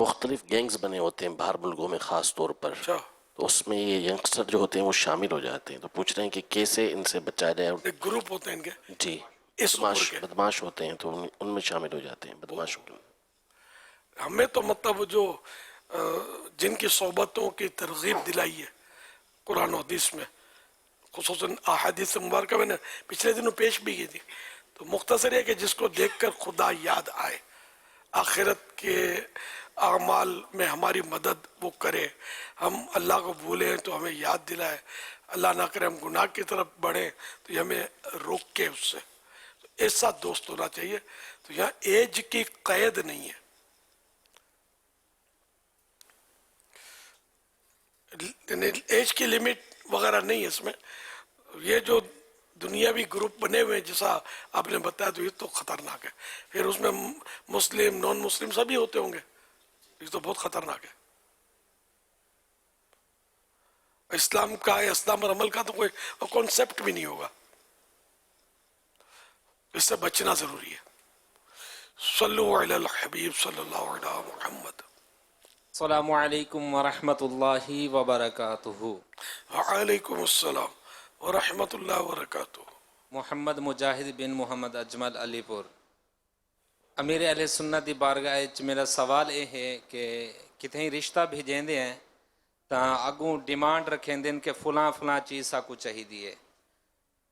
مختلف gangs بنے ہوتے ہیں باہر ملکوں میں خاص طور پر، تو اس میں یہ ینگسٹر جو ہوتے ہیں وہ شامل ہو جاتے ہیں، تو پوچھ رہے ہیں کہ کیسے ان سے بچایا جائے. ایک گروپ ہوتے ہیں ان کے جی اس عمر کے بدماش ہوتے ہیں تو ان میں شامل ہو جاتے ہیں بدماش. ہمیں تو مطلب جو جن کی صحبتوں کی ترغیب دلائی ہے قرآن و حدیث میں، خصوصاً احادیث مبارکہ میں نے پچھلے دنوں پیش بھی کی تھی، تو مختصر ہے کہ جس کو دیکھ کر خدا یاد آئے، آخرت کے اعمال میں ہماری مدد وہ کرے، ہم اللہ کو بھولیں تو ہمیں یاد دلائے، اللہ نہ کرے ہم گناہ کی طرف بڑھیں تو یہ ہمیں روکے اس سے. ایسا دوست ہونا چاہیے. تو یہاں ایج کی قید نہیں ہے، ایج کی لمٹ وغیرہ نہیں ہے اس میں. یہ جو دنیاوی گروپ بنے ہوئے ہیں جیسا آپ نے بتایا تو یہ تو خطرناک ہے. پھر اس میں مسلم نان مسلم سبھی ہوتے ہوں گے، یہ تو بہت خطرناک ہے. اسلام کا اسلام اور عمل کا تو کوئی کانسیپٹ بھی نہیں ہوگا. اس سے بچنا ضروری ہے. صلو علی الحبیب صلی اللہ علیہ محمد. السلام علیکم ورحمۃ اللہ وبرکاتہ. وعلیکم السلام ورحمۃ اللہ وبرکاتہ. محمد مجاہد بن محمد اجمل علی پور. امیر اہل سنت دی بارگاہ وچ میرا سوال یہ ہے کہ کتنے رشتہ بھیجیندے ہیں تا اگوں ڈیمانڈ رکھیندے کہ فلاں فلاں چیز ساکو چاہیے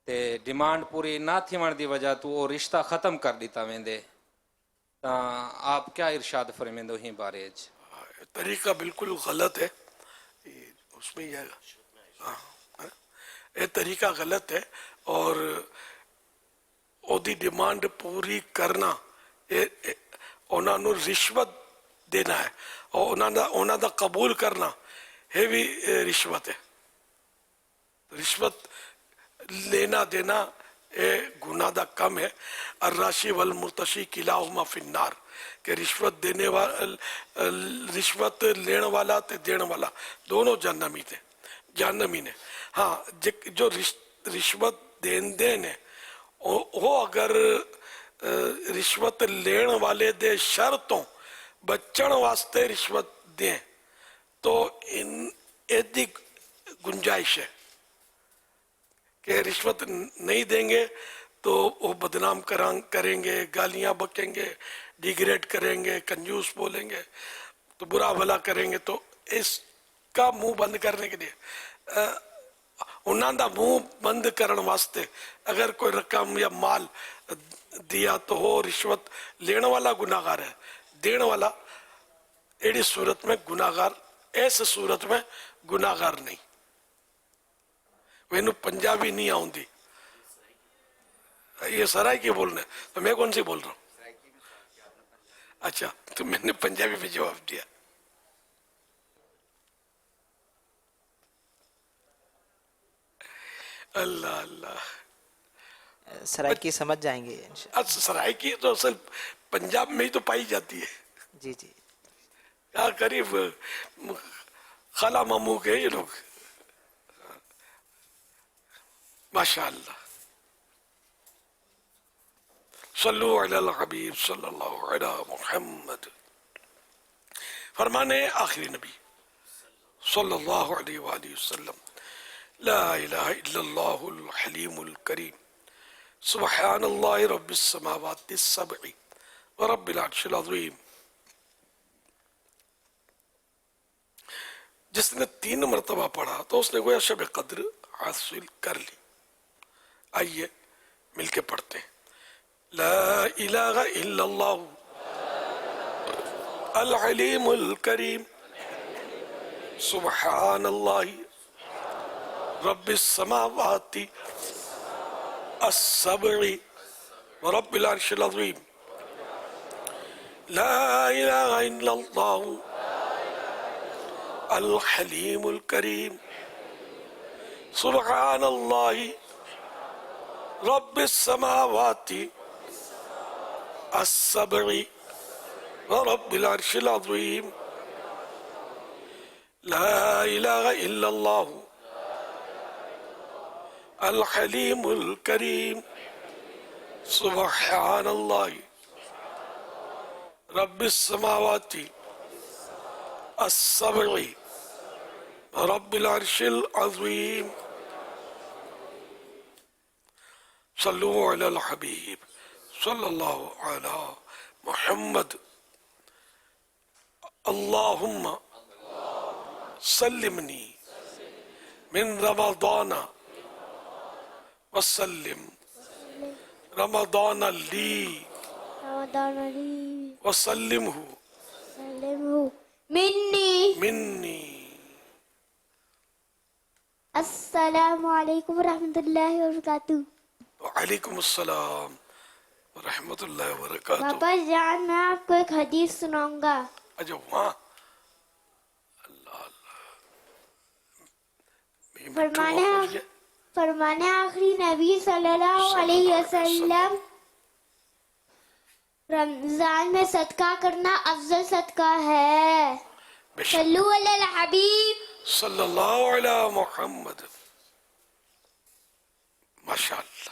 تے ڈیمانڈ پوری نہ تھیون دی وجہ تو وہ رشتہ ختم کر دیتا ویندے، تا آپ کیا ارشاد فرمیندو ہی بارے وچ؟ طریقہ بالکل غلط ہے. اس میں یہ طریقہ غلط ہے، اور دی ڈیمانڈ پوری کرنا انہوں نے رشوت دینا ہے، اور انہوں دا قبول کرنا یہ بھی رشوت ہے. رشوت لینا دینا یہ گناہ دا کم ہے. الراشی والمرتشی کلاہما فی النار، کہ رشوت دینے والا رشوت لینے والا تے دینے والا دونوں جہنمی نے. ہاں جو رشوت دیندے نے وہ اگر رشوت لین والے دے شرطوں بچن واسطے رشوت دیں تو ایدی گنجائش ہے کہ رشوت نہیں دیں گے تو وہ بدنام کریں گے، گالیاں بکیں گے، ڈیگریڈ کریں گے، کنجوس بولیں گے، تو برا بھلا کریں گے. تو اس کا منہ بند کرنے کے لیے انہاں دا منہ بند کرن واسطے اگر کوئی رقم یا مال دیا تو وہ رشوت لینے والا گناہگار ہے، دینے والا ایڑی صورت میں گناہگار، ایس صورت میں گناہگار نہیں. وہ پنجابی نہیں آؤندی، یہ سرائے کی بولنے، تو میں کون سی بول رہا ہوں؟ اچھا تو میں نے پنجابی میں جواب دیا. اللہ اللہ، سرائکی سمجھ جائیں گے انشاءاللہ. سرائکی تو اصل پنجاب میں ہی تو پائی جاتی ہے. جی جی، قریب خالہ ماموں کے یہ لوگ. ماشاءاللہ. صلو علی الحبیب صلی اللہ علیہ محمد. فرمانے آخری نبی صلی اللہ علیہ وآلہ وسلم، لا الہ الا اللہ الحلیم الکریم، سبحان اللہ رب السماوات السبع ورب العرش العظیم. جس نے 3 مرتبہ پڑھا تو اس نے گویا شب قدر حاصل کر لی. آئیے مل کے پڑھتے ہیں. لا الہ الا اللہ العلیم الکریم، سبحان اللہ رب السماوات السبع ورب العرش العظیم. لا الہ الا اللہ الحلیم الکریم، سبحان اللہ رب السماوات السبع ورب العرش العظیم. لا الہ الا اللہ الحلیم الکریم، سبحان اللہ رب السماوات السبع رب العرش العظيم صلوا على الحبيب صلى الله على محمد اللهم سلمني من رمضان وسلم رمضان لي وسلمه مني السلام علیکم ورحمۃ اللہ وبرکاتہ. وعلیکم السلام ورحمۃ اللہ وبرکاتہ. پاپا جان میں آپ کو ایک حدیث سناؤں گا. اچھا وہاں فرمانے آخری نبی صلی اللہ علیہ وسلم رمضان میں صدقہ کرنا افضل صدقہ ہے. صلو علی الحبیب صلی اللہ علی محمد. ماشاء اللہ.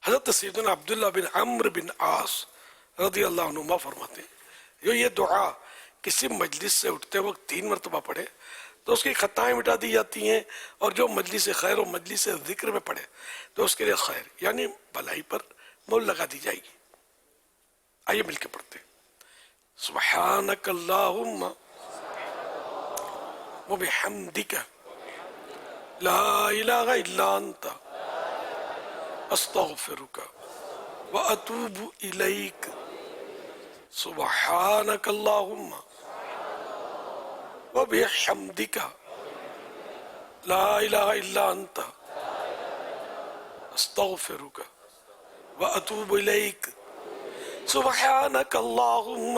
حضرت سیدنا عبداللہ بن عمرو بن عاص رضی اللہ عنہما فرماتے ہیں جو یہ دعا کسی مجلس سے اٹھتے وقت 3 مرتبہ پڑھے تو اس کی خطائیں مٹا دی جاتی ہیں، اور جو مجلس خیر و مجلس ذکر میں پڑھے تو اس کے لیے خیر یعنی بھلائی پر مول لگا دی جائے گی. آئیے مل کے پڑھتے ہیں. سبحانک اللہم وبحمدک لا الہ الا انت استغفرک واتوب الیک. سبحانک اللہم وبحمدک لا الہ الا انت استغفرک واتوب الیک. سبحانک اللہم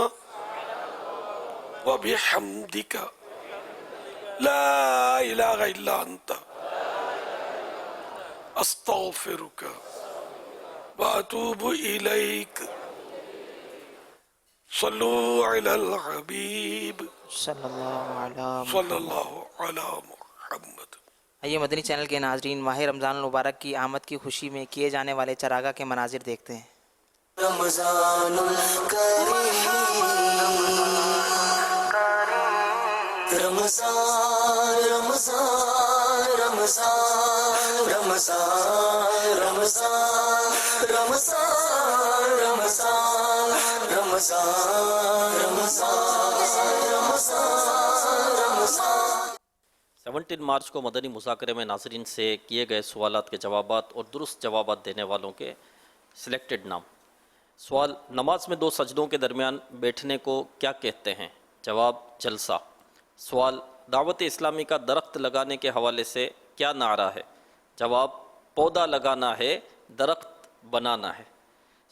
وبحمدک لا الہ الا انت استغفرک واتوب الیک. صلو علی الحبیب صلی اللہ صلی اللہ علی محمد. آئیے مدنی چینل کے ناظرین ماہ رمضان المبارک کی آمد کی خوشی میں کیے جانے والے چراغاہ کے مناظر دیکھتے ہیں. رمضان الکریم رمضان رمضان رمضان رمضان رمضان رمضان رمضان رمضان رمضان رمضان. 17 مارچ کو مدنی مذاکرے میں ناظرین سے کیے گئے سوالات کے جوابات اور درست جوابات دینے والوں کے سلیکٹڈ نام. سوال: نماز میں 2 سجدوں کے درمیان بیٹھنے کو کیا کہتے ہیں؟ جواب: جلسہ. سوال: دعوت اسلامی کا درخت لگانے کے حوالے سے کیا نعرہ ہے؟ جواب: پودا لگانا ہے، درخت بنانا ہے.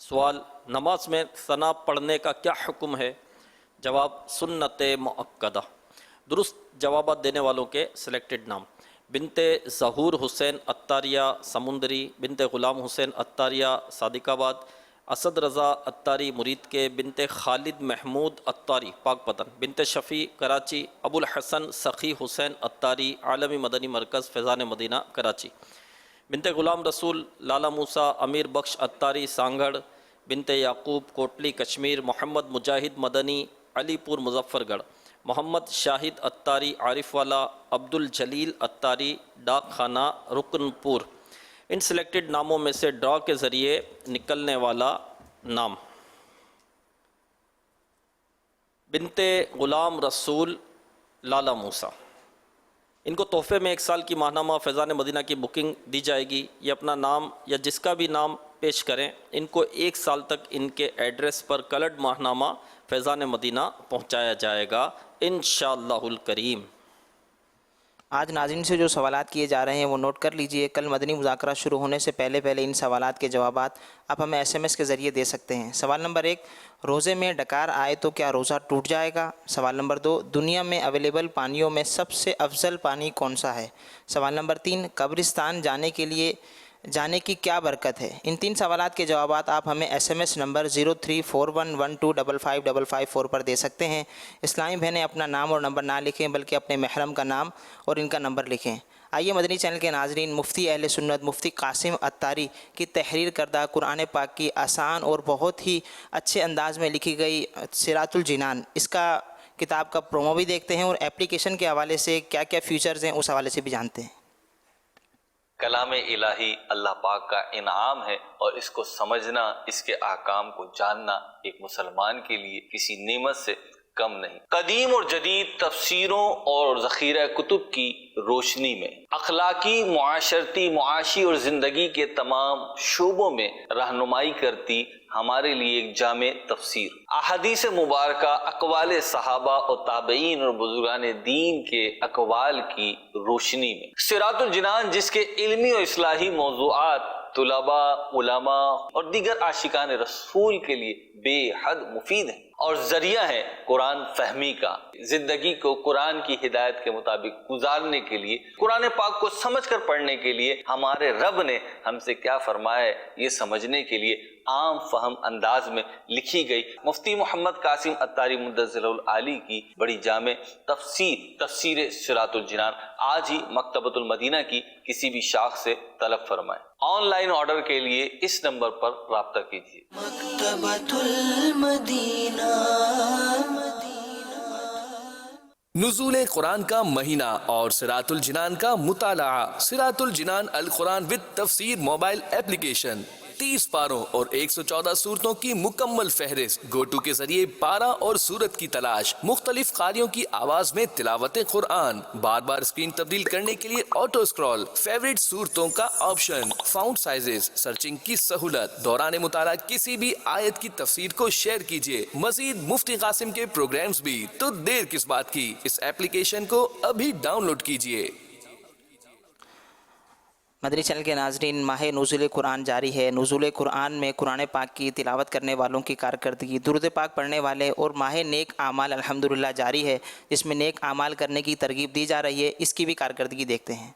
سوال: نماز میں ثنا پڑھنے کا کیا حکم ہے؟ جواب: سنت مؤکدہ. درست جوابات دینے والوں کے سلیکٹڈ نام: بنت ظہور حسین اتاریہ سمندری، بنت غلام حسین اتاریہ صادق آباد، اسد رضا اتاری مرید کے، بنت خالد محمود اتاری پاک پتن، بنت شفیع کراچی، ابو الحسن سخی حسین اتاری عالمی مدنی مرکز فیضان مدینہ کراچی، بنت غلام رسول لالا موسیٰ امیر بخش اتاری سانگھڑ، بنت یعقوب کوٹلی کشمیر، محمد مجاہد مدنی علی پور مظفر گڑھ، محمد شاہد اتاری عارف والا، عبد الجلیل اتاری ڈاک خانہ رکن پور. ان سلیکٹڈ ناموں میں سے ڈرا کے ذریعے نکلنے والا نام: بنت غلام رسول لالا موسیٰ. ان کو تحفے میں 1 سال کی ماہنامہ فیضان مدینہ کی بکنگ دی جائے گی. یہ اپنا نام یا جس کا بھی نام پیش کریں، ان کو 1 سال تک ان کے ایڈریس پر کلرڈ ماہنامہ فیضان مدینہ پہنچایا جائے گا انشاءاللہ الکریم. آج ناظرین سے جو سوالات کیے جا رہے ہیں وہ نوٹ کر لیجئے. کل مدنی مذاکرہ شروع ہونے سے پہلے ان سوالات کے جوابات آپ ہمیں SMS کے ذریعے دے سکتے ہیں. سوال نمبر 1: روزے میں ڈکار آئے تو کیا روزہ ٹوٹ جائے گا؟ سوال نمبر 2: دنیا میں اویلیبل پانیوں میں سب سے افضل پانی کون سا ہے؟ سوال نمبر 3: قبرستان جانے کے لیے جانے کی کیا برکت ہے؟ ان 3 سوالات کے جوابات آپ ہمیں SMS نمبر 0341125555 پر دے سکتے ہیں۔ اسلامی بہنیں اپنا نام اور نمبر نہ لکھیں بلکہ اپنے محرم کا نام اور ان کا نمبر لکھیں۔ آئیے مدنی چینل کے ناظرین، مفتی اہل سنت مفتی قاسم اتاری کی تحریر کردہ قرآن پاک کی آسان اور بہت ہی اچھے انداز میں لکھی گئی صراط الجنان، اس کا کتاب کا پرومو بھی دیکھتے ہیں اور اپلیکیشن کے حوالے سے کیا کیا فیچرز ہیں اس حوالے سے بھی جانتے ہیں۔ کلام الہی اللہ پاک کا انعام ہے، اور اس کو سمجھنا، اس کے احکام کو جاننا ایک مسلمان کے لیے کسی نعمت سے کم نہیں۔ قدیم اور جدید تفسیروں اور ذخیرہ کتب کی روشنی میں اخلاقی، معاشرتی، معاشی اور زندگی کے تمام شعبوں میں رہنمائی کرتی ہمارے لیے ایک جامع تفسیر، احادیث مبارکہ، اقوال صحابہ اور تابعین اور بزرگان دین کے اقوال کی روشنی میں صراط الجنان، جس کے علمی اور اصلاحی موضوعات طلباء، علماء اور دیگر عاشقان رسول کے لیے بے حد مفید ہیں اور ذریعہ ہے قرآن فہمی کا۔ زندگی کو قرآن کی ہدایت کے مطابق گزارنے کے لیے، قرآن پاک کو سمجھ کر پڑھنے کے لیے ہمارے رب نے ہم سے کیا فرمایا ہے، یہ سمجھنے کے لیے عام فہم انداز میں لکھی گئی مفتی محمد قاسم اتاری مدثر العالی کی بڑی جامع تفسیر صراط الجنان آج ہی مکتبۃ المدینہ کی کسی بھی شاخ سے طلب فرمائیں۔ آن لائن آرڈر کے لیے اس نمبر پر رابطہ کیجیے۔ مکتبۃ المدینہ۔ نزول قرآن کا مہینہ اور صراط الجنان کا مطالعہ۔ صراط الجنان القرآن وتھ تفسیر موبائل ایپلیکیشن، 30 پاروں اور 114 صورتوں کی مکمل فہرست، گوٹو کے ذریعے پارہ اور صورت کی تلاش، مختلف قاریوں کی آواز میں تلاوت قرآن، بار بار اسکرین تبدیل کرنے کے لیے آٹو اسکرول، فیوریٹ صورتوں کا آپشن، فاؤنٹ سائزز، سرچنگ کی سہولت۔ دوران مطالعہ کسی بھی آیت کی تفسیر کو شیئر کیجیے، مزید مفتی قاسم کے پروگرامز بھی، تو دیر کس بات کی، اس ایپلیکیشن کو ابھی ڈاؤن لوڈ کیجیے۔ مدنی چینل کے ناظرین، ماہ نزول قرآن جاری ہے۔ نزول قرآن میں قرآن پاک کی تلاوت کرنے والوں کی کارکردگی، درود پاک پڑھنے والے اور ماہ نیک اعمال الحمدللہ جاری ہے، جس میں نیک اعمال کرنے کی ترغیب دی جا رہی ہے۔ اس کی بھی کارکردگی دیکھتے ہیں۔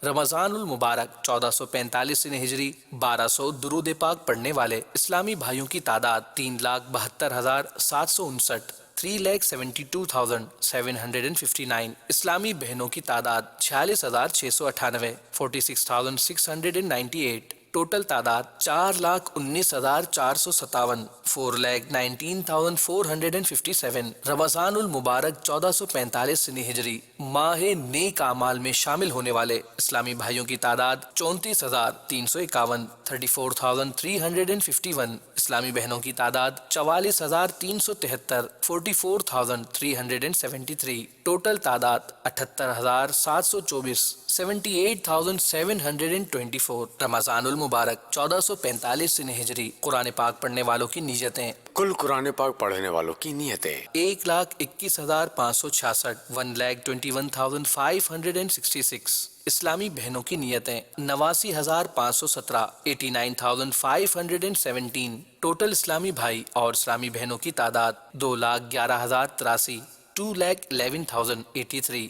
رمضان المبارک 1445 ہجری 1200 درود پاک پڑھنے والے اسلامی بھائیوں کی تعداد 3,72,759، 3,72,759۔ اسلامی بہنوں کی تعداد 46,698، 46,698۔ ٹوٹل تعداد 4,19,457، 4,19,457۔ رمضان المبارک 1445 ہجری ماہ نیک اعمال میں شامل ہونے والے اسلامی بھائیوں کی تعداد 34,351، 34,351۔ اسلامی بہنوں کی تعداد 44,373، 44,373۔ ٹوٹل تعداد 78,724، 78,724۔ رمضان المبارک 1445 ہجری قرآن پاک پڑھنے والوں کی نیتیں۔ کل قرآن پاک پڑھنے والوں کی نیتیں 1,21,566، 1,21,566۔ اسلامی بہنوں کی نیتیں 89,517، 89,517۔ ٹوٹل اسلامی بھائی اور اسلامی بہنوں کی تعداد 2,11,083، 2,11,083۔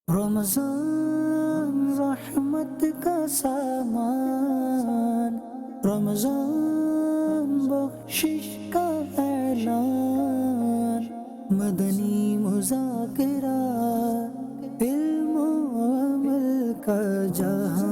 رمضان رحمت کا سامان، رمضان بخشش کا اعلان، مدنی مذاکرہ علم و عمل کا جہاں۔